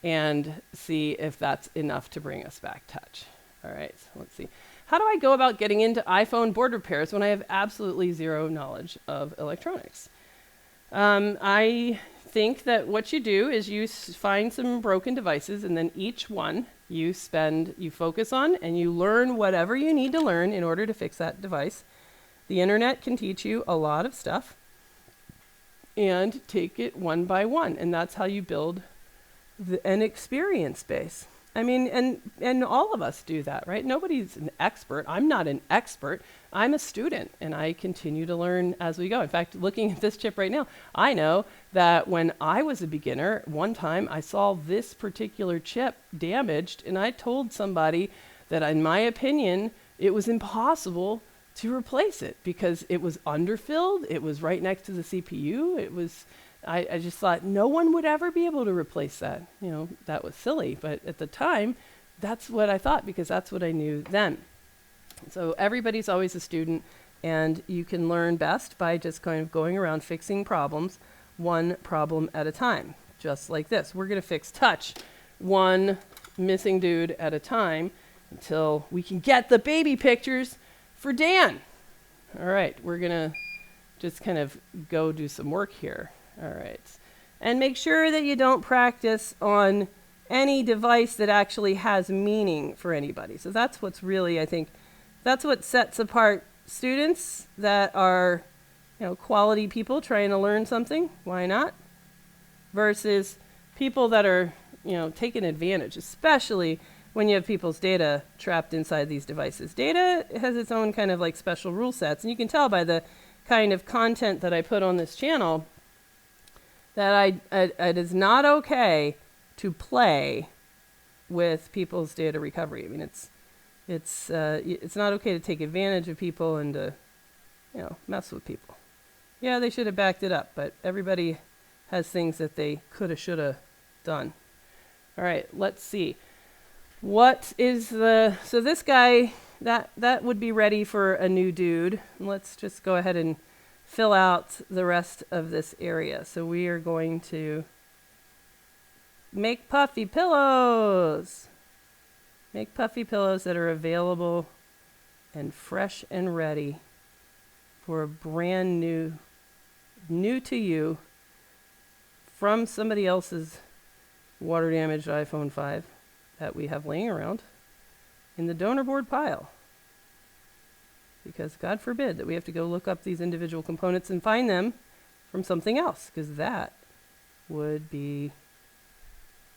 and see if that's enough to bring us back touch. All right, so let's see. How do I go about getting into iPhone board repairs when I have absolutely zero knowledge of electronics? I think that what you do is you find some broken devices, and then each one you focus on, and you learn whatever you need to learn in order to fix that device. The internet can teach you a lot of stuff, and take it one by one, and that's how you build an experience base. I mean, and all of us do that, right? Nobody's an expert. I'm not an expert. I'm a student, and I continue to learn as we go. In fact, looking at this chip right now, I know that when I was a beginner, one time I saw this particular chip damaged, and I told somebody that, in my opinion, it was impossible to replace it because it was underfilled. It was right next to the CPU. It was, I just thought no one would ever be able to replace that. That was silly. But at the time, that's what I thought because that's what I knew then. So everybody's always a student, and you can learn best by just kind of going around fixing problems, one problem at a time, just like this. We're going to fix touch one missing dude at a time until we can get the baby pictures for Dan. All right, we're going to just kind of go do some work here. All right. And make sure that you don't practice on any device that actually has meaning for anybody. So that's what's really, I think, that's what sets apart students that are, quality people trying to learn something. Why not? Versus people that are, taking advantage, especially when you have people's data trapped inside these devices. Data has its own kind of like special rule sets, and you can tell by the kind of content that I put on this channel that it is not okay to play with people's data recovery. I mean, it's not okay to take advantage of people and to, mess with people. Yeah, they should have backed it up, but everybody has things that they coulda, shoulda done. All right, let's see. What is so this guy, that would be ready for a new dude. Let's just go ahead and fill out the rest of this area. So we are going to make puffy pillows. Make puffy pillows that are available and fresh and ready for a brand new to you from somebody else's water damaged iPhone 5 that we have laying around in the donor board pile. Because God forbid that we have to go look up these individual components and find them from something else, because that would be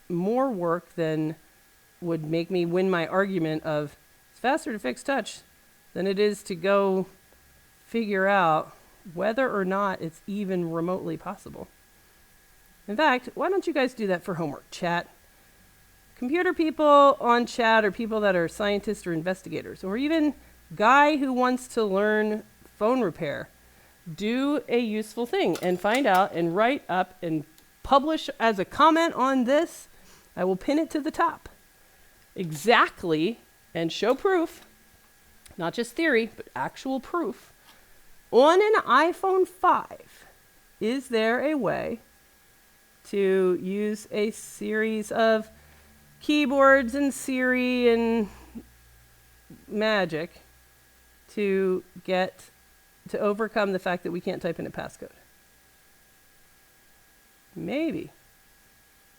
more work than would make me win my argument of it's faster to fix touch than it is to go figure out whether or not it's even remotely possible. In fact, why don't you guys do that for homework? Chat. Computer people on chat are people that are scientists or investigators, or even guy who wants to learn phone repair. Do a useful thing and find out and write up and publish as a comment on this. I will pin it to the top. Exactly, and show proof, not just theory, but actual proof. On an iPhone 5, is there a way to use a series of keyboards and Siri and magic to overcome the fact that we can't type in a passcode? Maybe.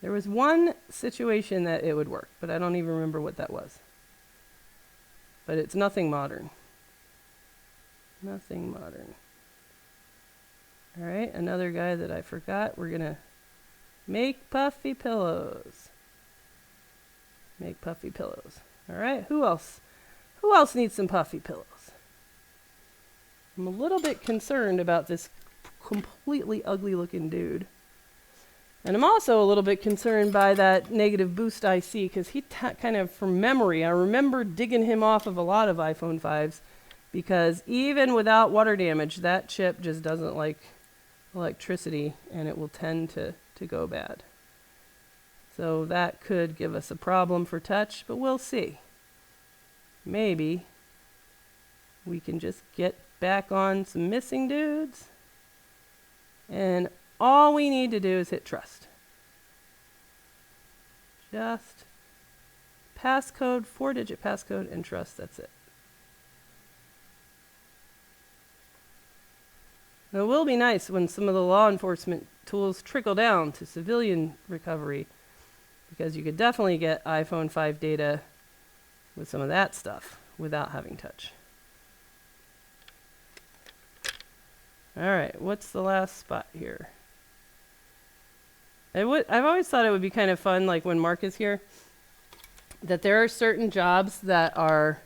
There was one situation that it would work, but I don't even remember what that was. But it's nothing modern. Nothing modern. All right, another guy that I forgot. We're going to make puffy pillows. Make puffy pillows. All right, who else? Who else needs some puffy pillows? I'm a little bit concerned about this completely ugly looking dude. And I'm also a little bit concerned by that negative boost I see, because he kind of, from memory, I remember digging him off of a lot of iPhone 5s, because even without water damage, that chip just doesn't like electricity, and it will tend to go bad. So that could give us a problem for touch, but we'll see. Maybe we can just get back on some missing dudes, and all we need to do is hit trust. Just passcode, 4-digit passcode, and trust, that's it. Now, it will be nice when some of the law enforcement tools trickle down to civilian recovery, because you could definitely get iPhone 5 data with some of that stuff without having touch. All right, what's the last spot here? I've always thought it would be kind of fun, like when Mark is here, that there are certain jobs that are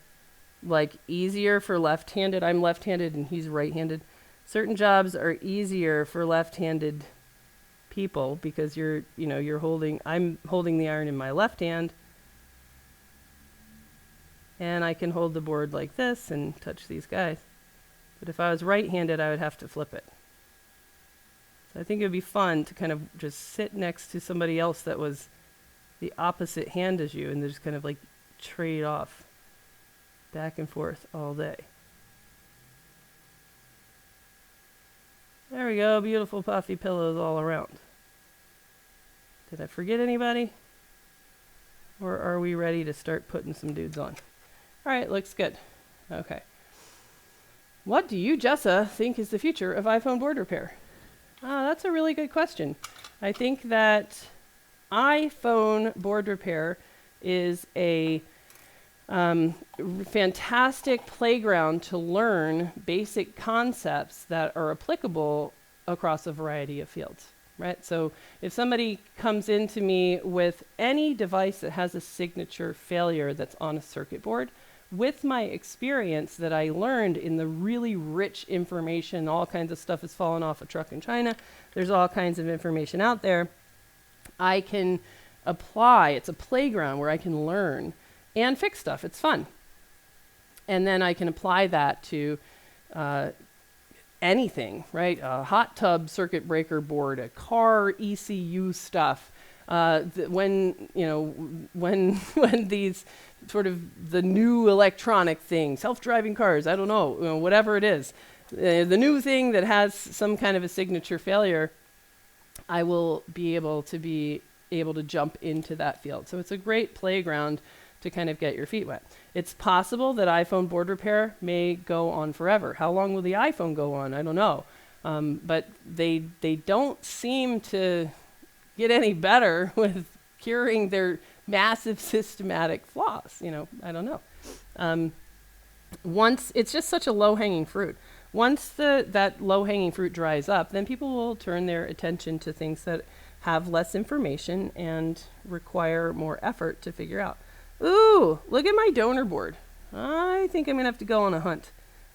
like easier for left-handed. I'm left-handed and he's right-handed. Certain jobs are easier for left-handed people because I'm holding the iron in my left hand, and I can hold the board like this and touch these guys. But if I was right-handed, I would have to flip it. So I think it would be fun to kind of just sit next to somebody else that was the opposite hand as you, and just kind of like trade off back and forth all day. There we go, beautiful puffy pillows all around. Did I forget anybody? Or are we ready to start putting some dudes on? All right, looks good. Okay. What do you, Jessa, think is the future of iPhone board repair? That's a really good question. I think that iPhone board repair is a fantastic playground to learn basic concepts that are applicable across a variety of fields, right? So if somebody comes into me with any device that has a signature failure that's on a circuit board, with my experience that I learned in the really rich information, all kinds of stuff is falling off a truck in China, there's all kinds of information out there, I can apply. It's a playground where I can learn and fix stuff. It's fun. And then I can apply that to anything, right? A hot tub circuit breaker board, a car ECU stuff. When these sort of the new electronic thing, self-driving cars, I don't know, whatever it is, the new thing that has some kind of a signature failure, I will be able to jump into that field. So it's a great playground to kind of get your feet wet. It's possible that iPhone board repair may go on forever. How long will the iPhone go on? I don't know. But they don't seem to get any better with curing their massive systematic flaws. I don't know. Once it's just such a low-hanging fruit. Once that low-hanging fruit dries up, then people will turn their attention to things that have less information and require more effort to figure out. Ooh, look at my donor board. I think I'm going to have to go on a hunt.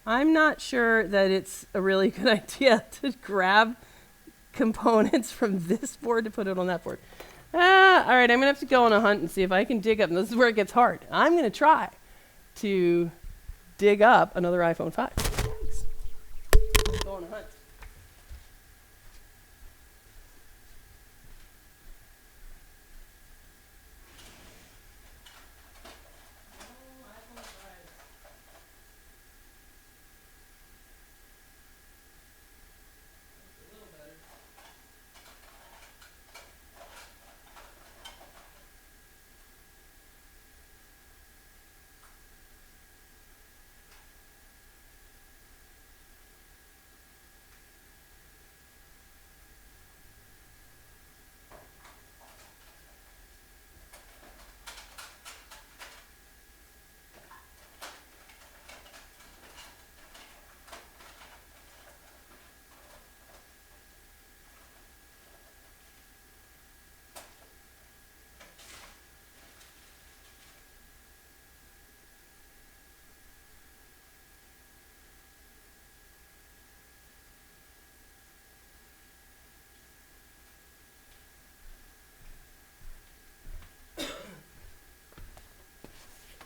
I'm not sure that it's a really good idea to grab components from this board to put it on that board. All right, I'm going to have to go on a hunt and see if I can dig up. And this is where it gets hard. I'm going to try to dig up another iPhone 5. Thanks. Let's go on a hunt.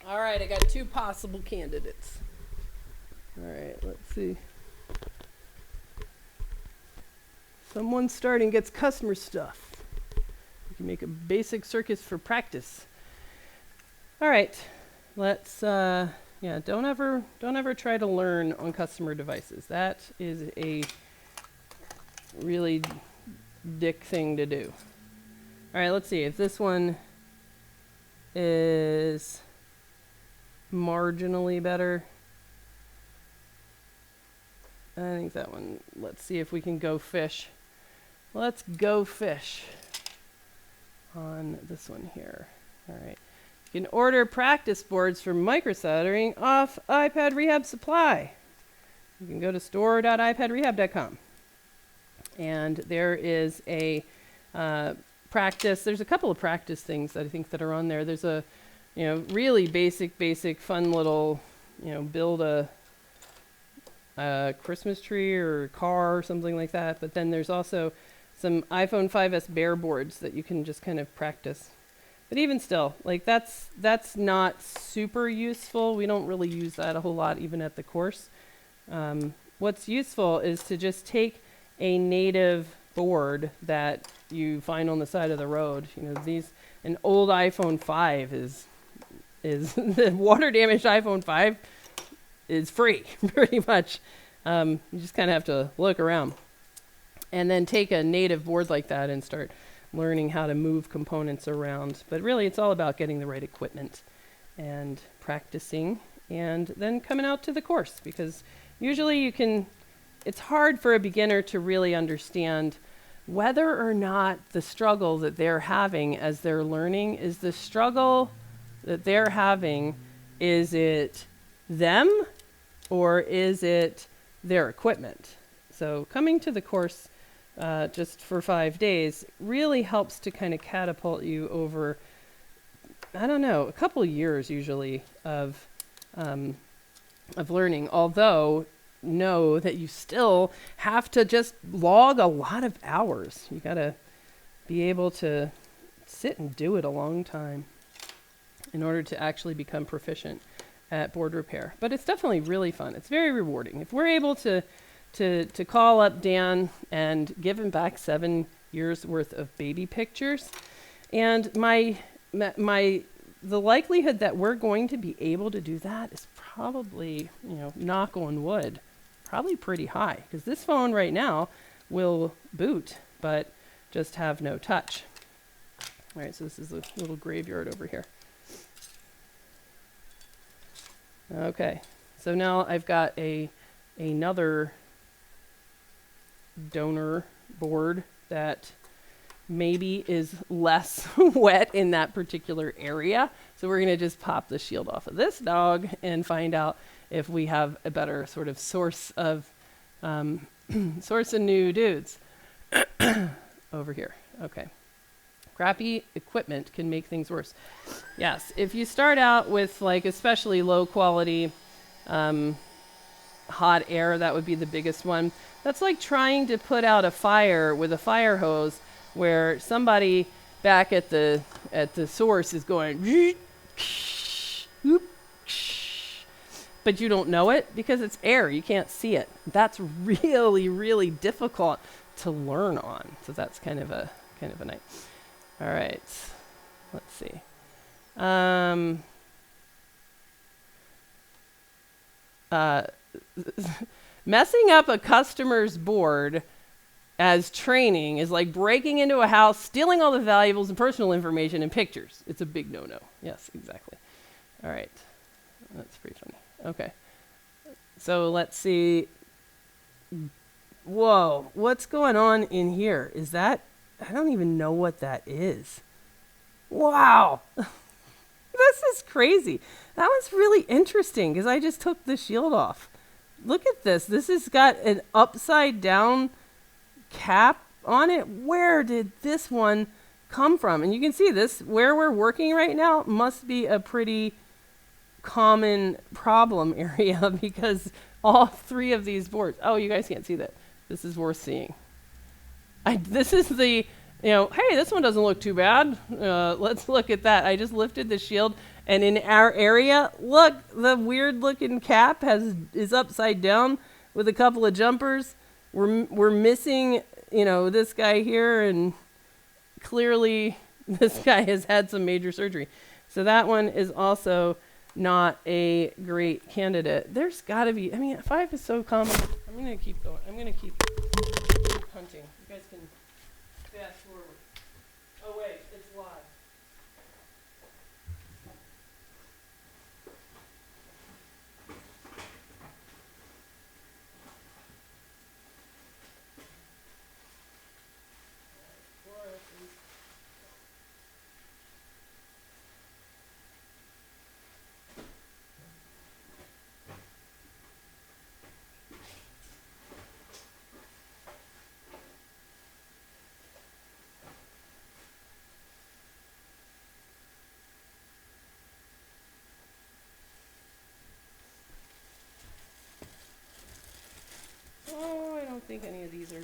All right, I got two possible candidates. All right, let's see. Someone starting gets customer stuff. You can make a basic circuit for practice. All right, let's, don't ever try to learn on customer devices. That is a really dick thing to do. All right, let's see if this one is marginally better. I think that one, let's see if we can go fish. Let's go fish on this one here. All right. You can order practice boards for microsoldering off iPad Rehab Supply. You can go to store.ipadrehab.com. And there is a practice. There's a couple of practice things that I think that are on there. There's a really basic, fun little, build a Christmas tree or a car or something like that. But then there's also some iPhone 5S bare boards that you can just kind of practice. But even still, like that's not super useful. We don't really use that a whole lot even at the course. What's useful is to just take a native board that you find on the side of the road. An old iPhone 5 is the water damaged iPhone 5 is free, pretty much. You just kind of have to look around. And then take a native board like that and start learning how to move components around. But really, it's all about getting the right equipment and practicing and then coming out to the course. Because usually it's hard for a beginner to really understand whether or not the struggle that they're having as they're learning is the struggle that they're having, is it them or is it their equipment? So coming to the course just for 5 days really helps to kind of catapult you over, I don't know, a couple years usually of learning, although know that you still have to just log a lot of hours. You got to be able to sit and do it a long time in order to actually become proficient at board repair. But it's definitely really fun. It's very rewarding. If we're able to call up Dan and give him back 7 years worth of baby pictures, and the likelihood that we're going to be able to do that is probably, knock on wood, probably pretty high, because this phone right now will boot, but just have no touch. All right, so this is a little graveyard over here. Okay, so now I've got another donor board that maybe is less wet in that particular area. So we're going to just pop the shield off of this dog and find out if we have a better sort of source of new dudes over here. Okay. Crappy equipment can make things worse. Yes, if you start out with like especially low quality hot air, that would be the biggest one. That's like trying to put out a fire with a fire hose where somebody back at the source is going but you don't know it because it's air. You can't see it. That's really, really difficult to learn on. So that's kind of a night. All right. Let's see. Messing up a customer's board as training is like breaking into a house, stealing all the valuables and personal information and pictures. It's a big no-no. Yes, exactly. All right. That's pretty funny. Okay. So let's see. Whoa, what's going on in here? Is that, I don't even know what that is. Wow. This is crazy. That was really interesting because I just took the shield off. Look at this. This has got an upside down cap on it. Where did this one come from? And you can see this, where we're working right now, must be a pretty common problem area because all 3 of these boards, oh, you guys can't see that. This is worth seeing. This is the, hey, this one doesn't look too bad. Let's look at that. I just lifted the shield, and in our area, look, the weird looking cap is upside down with a couple of jumpers. We're missing, this guy here, and clearly this guy has had some major surgery. So that one is also not a great candidate. There's got to be, 5 is so common. I'm going to keep going. I'm going to keep hunting. You guys can fast forward. Oh, wait, it's live. Oh, I don't think any of these are.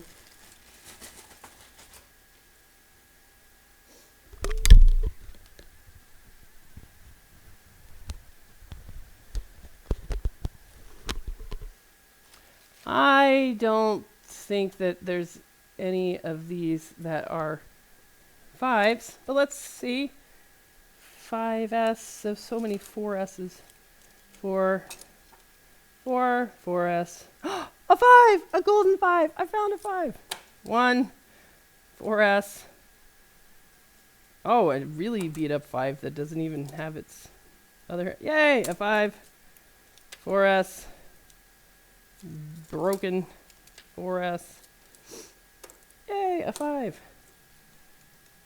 I don't think that there's any of these that are 5s, but let's see. 5S, so many 4S's. 4S. A 5! A golden 5! I found a 5. 1, 4S. Oh, I really beat up 5 that doesn't even have its other. Yay! A 5. 4S. Broken 4S. Yay! Yay, a 5.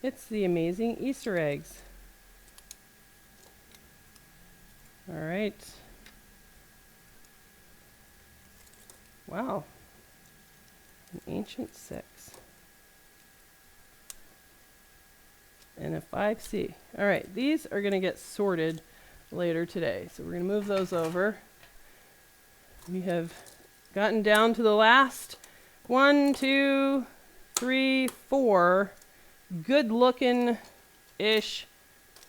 It's the amazing Easter eggs. All right. Wow. An ancient 6. And a 5C. All right, these are going to get sorted later today. So we're going to move those over. We have gotten down to the last 1, 2, 3, 4 good-looking-ish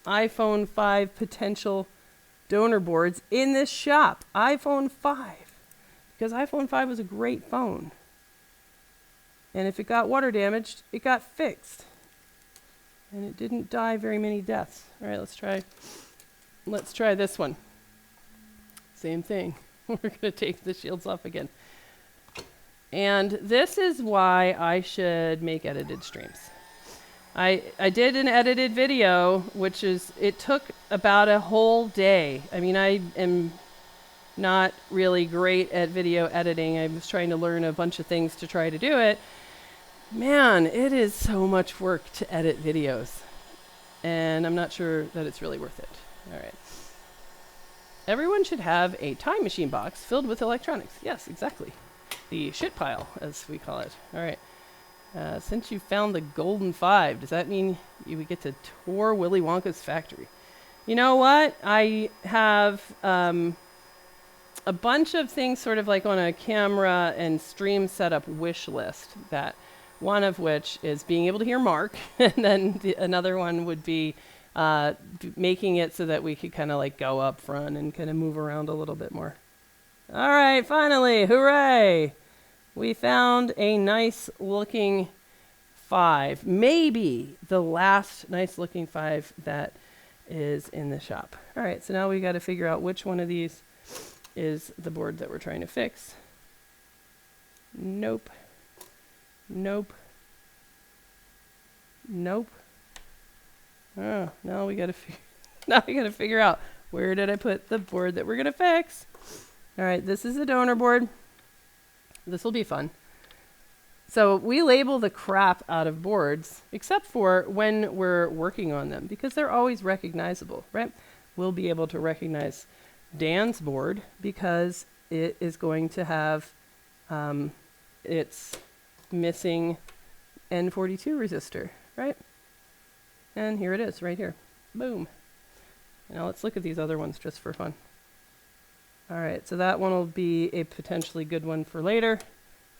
iPhone 5 potential donor boards in this shop. iPhone 5. Because iPhone 5 was a great phone. And if it got water damaged, it got fixed. And it didn't die very many deaths. All right, let's try this one. Same thing. We're going to take the shields off again. And this is why I should make edited streams. I did an edited video, which is, it took about a whole day. I mean, I am not really great at video editing. I was trying to learn a bunch of things to try to do it. Man, it is so much work to edit videos. And I'm not sure that it's really worth it. All right. Everyone should have a time machine box filled with electronics. Yes, exactly. The shit pile, as we call it. All right. Since you found the golden 5, does that mean you would get to tour Willy Wonka's factory? You know what? I have a bunch of things sort of like on a camera and stream setup wish list, that one of which is being able to hear Mark, and then another one would be making it so that we could kind of like go up front and kind of move around a little bit more. All right, finally, hooray! We found a nice looking 5. Maybe the last nice looking 5 that is in the shop. All right, so now we got to figure out which one of these is the board that we're trying to fix. Nope. Nope. Nope. Oh, now we got to figure out, where did I put the board that we're going to fix? All right, this is the donor board. This will be fun. So we label the crap out of boards, except for when we're working on them, because they're always recognizable, right? We'll be able to recognize Dan's board because it is going to have its missing N42 resistor, right? And here it is, right here. Boom. Now let's look at these other ones just for fun. All right, so that one will be a potentially good one for later.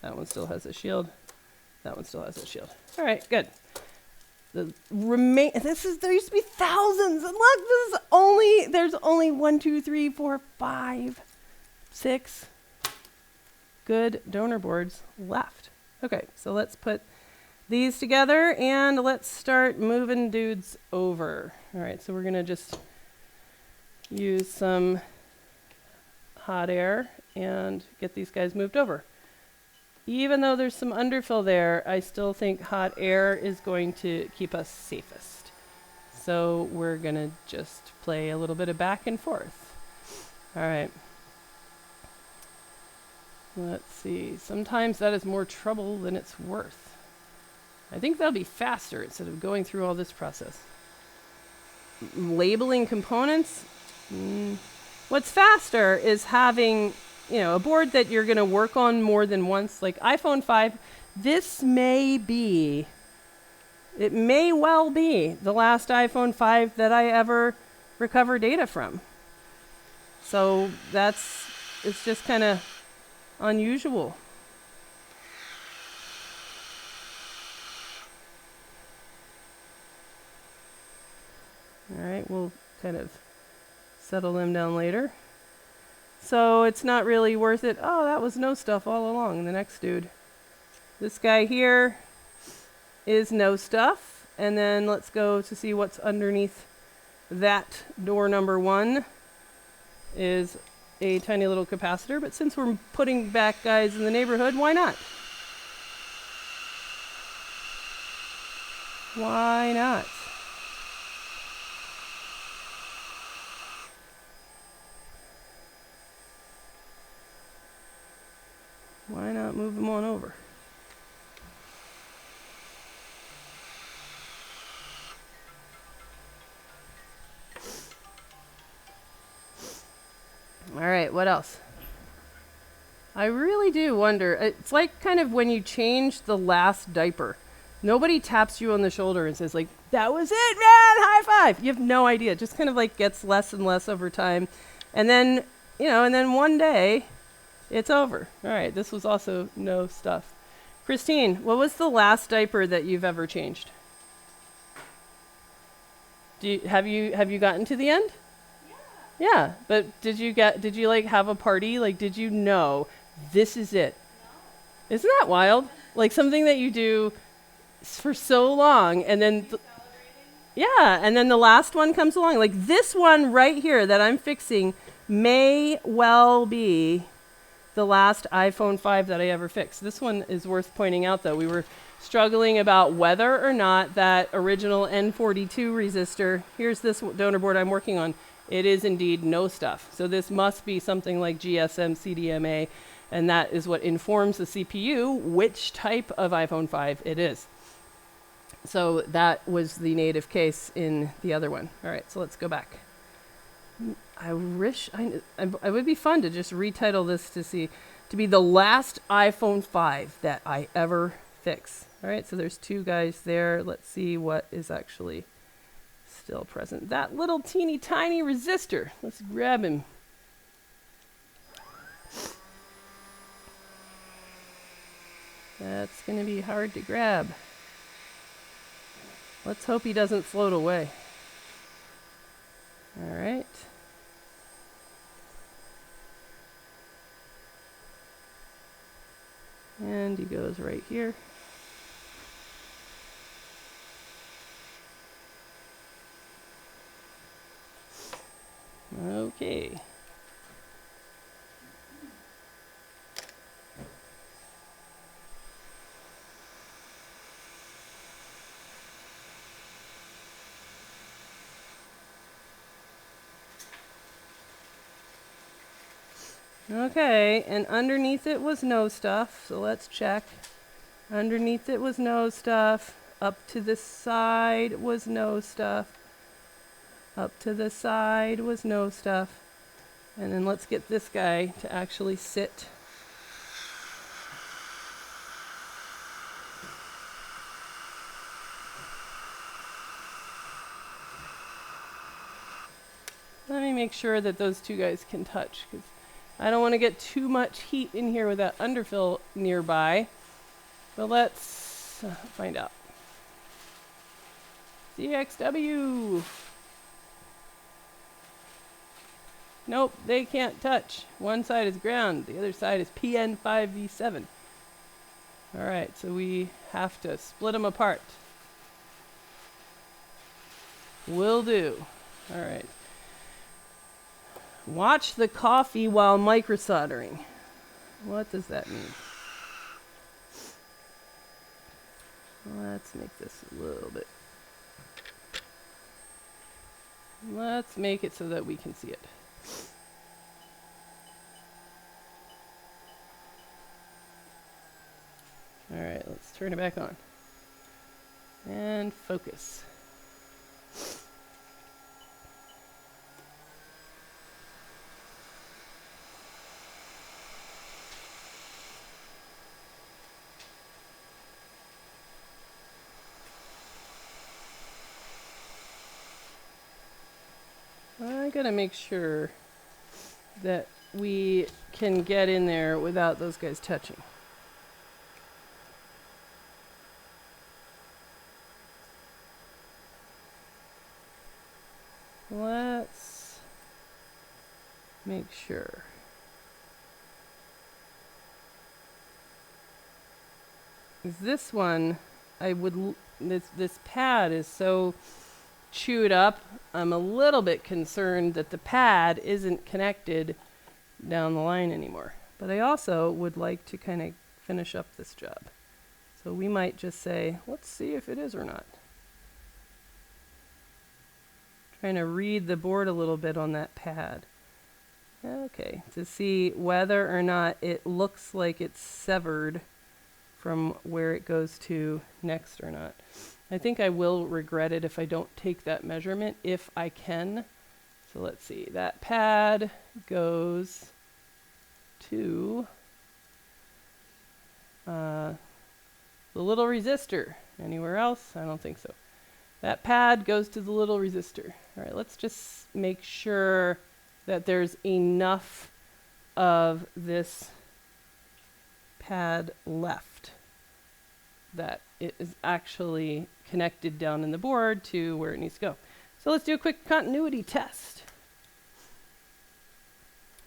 That one still has a shield. That one still has a shield. All right, good. There used to be thousands, and look, there's only 1, 2, 3, 4, 5, 6 good donor boards left. Okay, so let's put these together and let's start moving dudes over. All right, so we're gonna just use some hot air and get these guys moved over. Even though there's some underfill there, I still think hot air is going to keep us safest. So we're gonna just play a little bit of back and forth. All right. Let's see. Sometimes that is more trouble than it's worth. I think that'll be faster instead of going through all this process. Labeling components. What's faster is having, a board that you're going to work on more than once. Like iPhone 5, it may well be the last iPhone 5 that I ever recover data from. So it's just kind of unusual. All right, we'll kind of settle them down later. So it's not really worth it. Oh, that was no stuff all along. The next dude. This guy here is no stuff. And then let's go to see what's underneath that door number 1 is a tiny little capacitor. But since we're putting back guys in the neighborhood, why not? Why not? Why not move them on over? right, what else? I really do wonder. It's like kind of when you change the last diaper. Nobody taps you on the shoulder and says like, that was it, man, high five. You have no idea. It just kind of like gets less and less over time. And then, and then one day it's over. All right, this was also no stuff. Christine, what was the last diaper that you've ever changed? Have you gotten to the end? Yeah, but did you like have a party? Like, did you know this is it? No. Isn't that wild? Like something that you do for so long, and then and then the last one comes along. Like this one right here that I'm fixing may well be the last iPhone 5 that I ever fixed. This one is worth pointing out, though. We were struggling about whether or not that original N42 resistor, here's this donor board I'm working on, it is indeed no stuff. So this must be something like GSM CDMA, and that is what informs the CPU which type of iPhone 5 it is. So that was the native case in the other one. All right, so let's go back. I wish I would be fun to just retitle this to be the last iPhone 5 that I ever fix. All right, so there's two guys there. Let's see what is actually still present. That little teeny tiny resistor. Let's grab him. That's going to be hard to grab. Let's hope he doesn't float away. All right. And he goes right here. Okay. Okay, and underneath it was no stuff, so let's check. Underneath it was no stuff. Up to the side was no stuff. Up to the side was no stuff. And then let's get this guy to actually sit. Let me make sure that those two guys can touch, because I don't want to get too much heat in here with that underfill nearby. But let's find out. CXW. Nope, they can't touch. One side is ground, the other side is PN5V7. All right, so we have to split them apart. Will do. All right. Watch the coffee while microsoldering. What does that mean? Let's make this a little bit. Let's make it so that we can see it. All right, let's turn it back on. And focus. I gotta make sure that we can get in there without those guys touching. Let's make sure. This one, this pad is so chewed up, I'm a little bit concerned that the pad isn't connected down the line anymore. But I also would like to kind of finish up this job. So we might just say, let's see if it is or not. Trying to read the board a little bit on that pad. Okay, to see whether or not it looks like it's severed from where it goes to next or not. I think I will regret it if I don't take that measurement, if I can. So let's see, that pad goes to the little resistor. Anywhere else? I don't think so. That pad goes to the little resistor. All right, let's just make sure that there's enough of this pad left that it is actually connected down in the board to where it needs to go. So let's do a quick continuity test.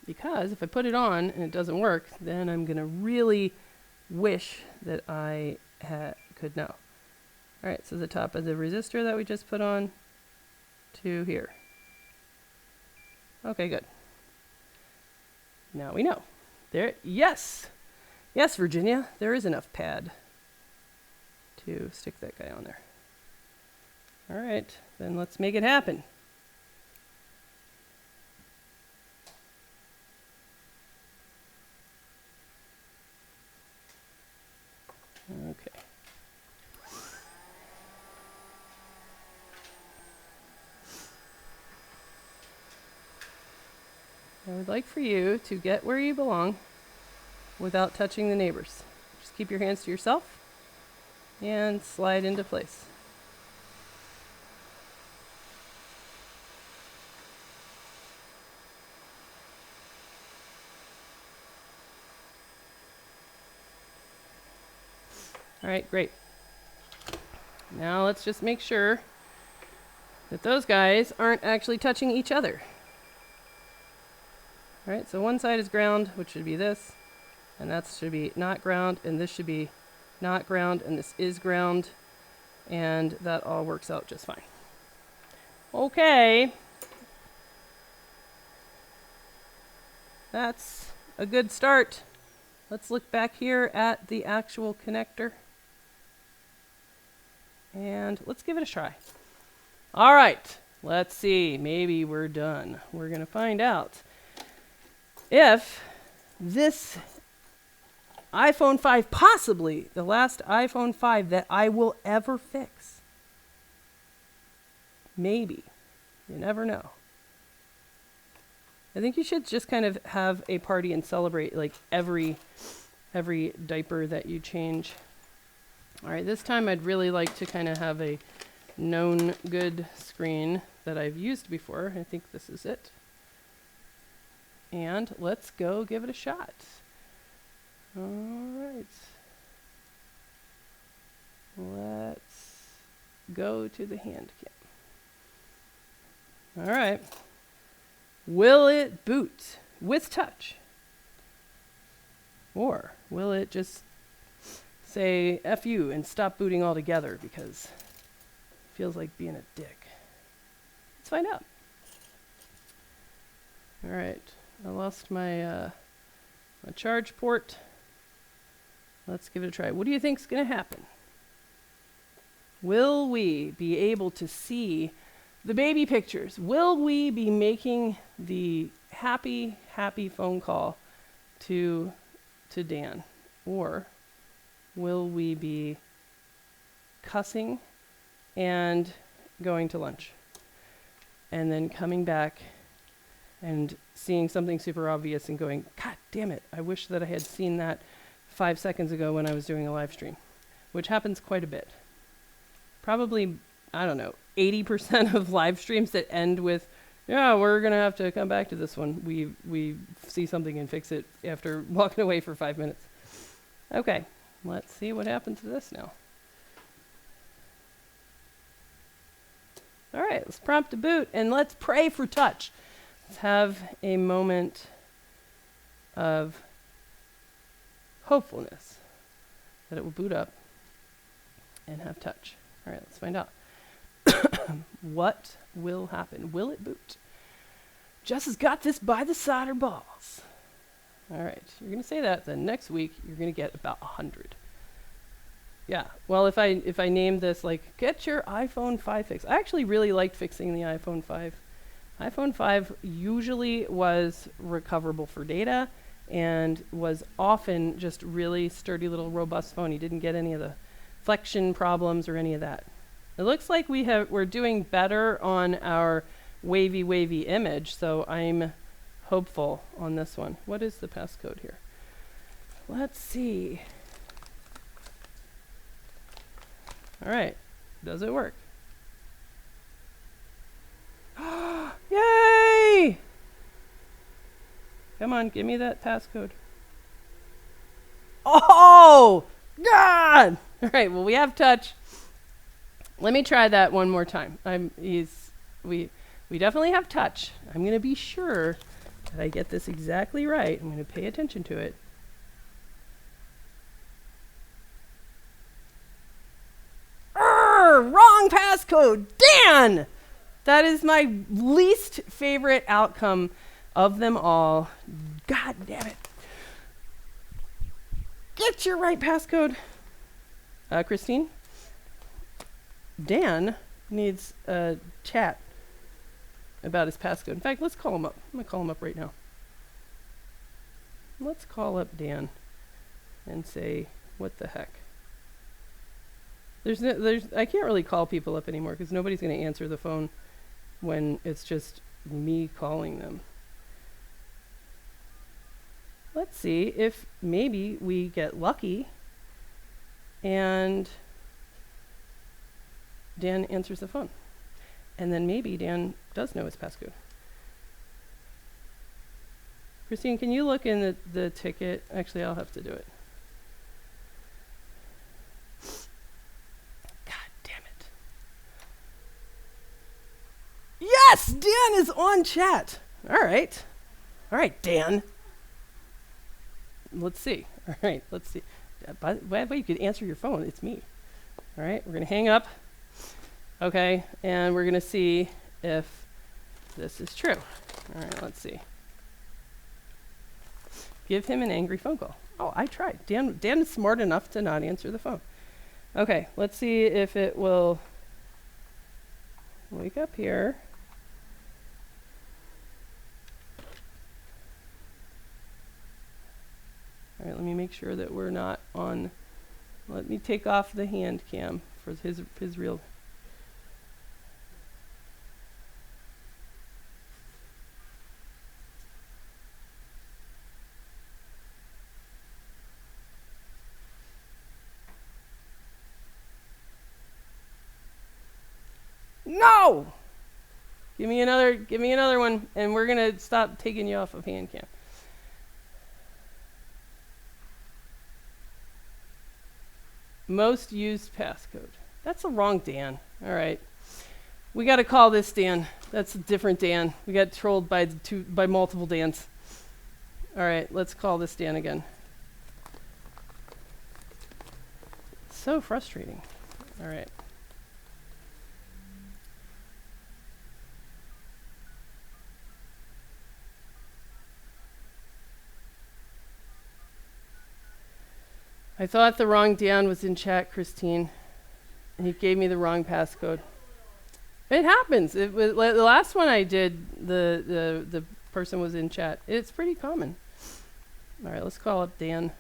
Because if I put it on and it doesn't work, then I'm going to really wish that I could know. All right, so the top of the resistor that we just put on to here. Okay, good. Now we know. There, yes! Yes, Virginia, there is enough pad to stick that guy on there. All right, then let's make it happen. Okay. I would like for you to get where you belong without touching the neighbors. Just keep your hands to yourself and slide into place. All right, great. Now let's just make sure that those guys aren't actually touching each other. All right, so one side is ground, which should be this, and that should be not ground, and this should be not ground, and this is ground, and that all works out just fine. Okay. That's a good start. Let's look back here at the actual connector. And let's give it a try. All right, let's see. Maybe we're done. We're going to find out if this iPhone 5, possibly the last iPhone 5 that I will ever fix. Maybe. You never know. I think you should just kind of have a party and celebrate like every diaper that you change. All right, this time I'd really like to kind of have a known good screen that I've used before. I think this is it. And let's go give it a shot. All right. Let's go to the hand cam. All right. Will it boot with touch? Or will it just say F you and stop booting altogether because it feels like being a dick? Let's find out. All right. I lost my my charge port. Let's give it a try. What do you think's going to happen? Will we be able to see the baby pictures? Will we be making the happy phone call to Dan? Or will we be cussing and going to lunch and then coming back and seeing something super obvious and going, God damn it, I wish that I had seen that 5 seconds ago when I was doing a live stream, which happens quite a bit. Probably, I don't know, 80% of live streams that end with, yeah, we're going to have to come back to this one. We see something and fix it after walking away for 5 minutes. Okay, let's see what happens to this now. All right, let's prompt to boot and let's pray for touch. Let's have a moment of hopefulness that it will boot up and have touch. All right, let's find out. What will happen? Will it boot? Jess has got this by the solder balls. All right, you're going to say that, then next week you're going to get about 100. Yeah, well, if I name this like, get your iPhone 5 fixed. I actually really liked fixing the iPhone 5. iPhone 5 usually was recoverable for data and was often just really sturdy little robust phone. You didn't get any of the flexion problems or any of that. It looks like we're doing better on our wavy image, so I'm hopeful on this one. What is the passcode here? Let's see. All right. Does it work? Yay! Come on, give me that passcode. Oh, God! All right, well, we have touch. Let me try that one more time. We definitely have touch. I'm going to be sure that I get this exactly right. I'm going to pay attention to it. Wrong passcode. Dan! That is my least favorite outcome of them all. God damn it. Get your right passcode. Christine? Dan needs a chat about his passcode. In fact, let's call him up. I'm going to call him up right now. Let's call up Dan and say, what the heck? I can't really call people up anymore because nobody's going to answer the phone when it's just me calling them. Let's see if maybe we get lucky and Dan answers the phone. And then maybe Dan does know his passcode. Christine, can you look in the ticket? Actually, I'll have to do it. God damn it. Yes! Dan is on chat. All right. All right, Dan. Let's see. All right, let's see. By the way, you could answer your phone. It's me. All right, we're going to hang up. Okay, and we're going to see if this is true. All right, let's see. Give him an angry phone call. Oh, I tried. Dan is smart enough to not answer the phone. Okay, let's see if it will wake up here. All right, let me make sure that we're not on. Let me take off the hand cam for his real. No! Give me another one, and we're gonna stop taking you off of hand cam. Most used passcode. That's the wrong Dan. All right. We got to call this Dan. That's a different Dan. We got trolled by multiple Dans. All right, let's call this Dan again. So frustrating. All right. I thought the wrong Dan was in chat, Christine, and he gave me the wrong passcode. It happens. It was the last one I did. The person was in chat. It's pretty common. All right, let's call up Dan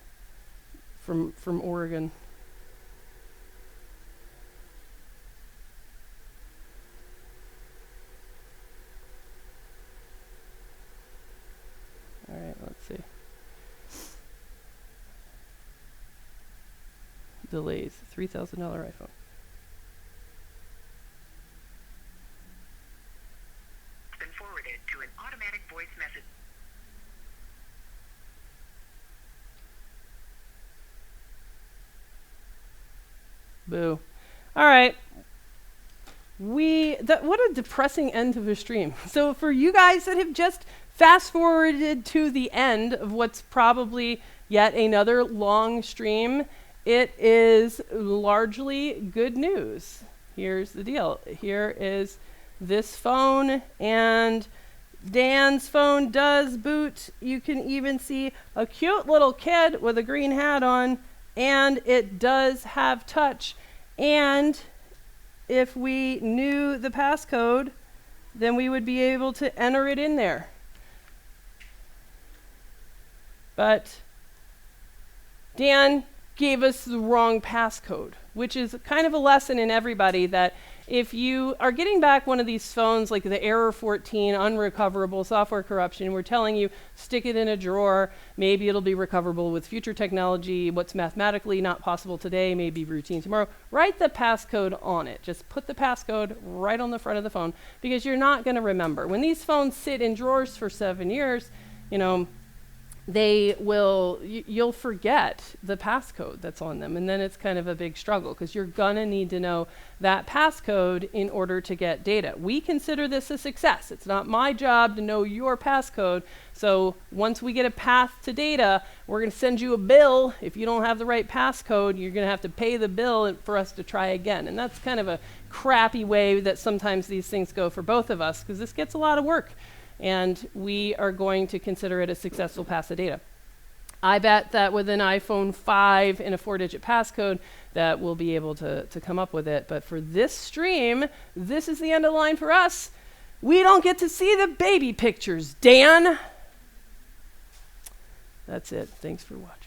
from Oregon. All right, let's see. Delays, $3,000 iPhone. Been forwarded to an automatic voice message. Boo. All right. What a depressing end of a stream. So for you guys that have just fast forwarded to the end of what's probably yet another long stream, it is largely good news. Here's the deal. Here is this phone, and Dan's phone does boot. You can even see a cute little kid with a green hat on, and it does have touch. And if we knew the passcode, then we would be able to enter it in there. But Dan gave us the wrong passcode, which is kind of a lesson in everybody that if you are getting back one of these phones like the Error 14 unrecoverable software corruption, we're telling you stick it in a drawer, maybe it'll be recoverable with future technology, what's mathematically not possible today may be routine tomorrow, write the passcode on it. Just put the passcode right on the front of the phone, because you're not going to remember. When these phones sit in drawers for 7 years, you know, you'll forget the passcode that's on them, and then it's kind of a big struggle, because you're gonna need to know that passcode in order to get data. We consider this a success. It's not my job to know your passcode, so once we get a path to data, we're gonna send you a bill. If you don't have the right passcode, you're gonna have to pay the bill for us to try again, and that's kind of a crappy way that sometimes these things go for both of us, because this gets a lot of work. And we are going to consider it a successful pass of data. I bet that with an iPhone 5 and a 4-digit passcode that we'll be able to come up with it. But for this stream, this is the end of the line for us. We don't get to see the baby pictures, Dan. That's it. Thanks for watching.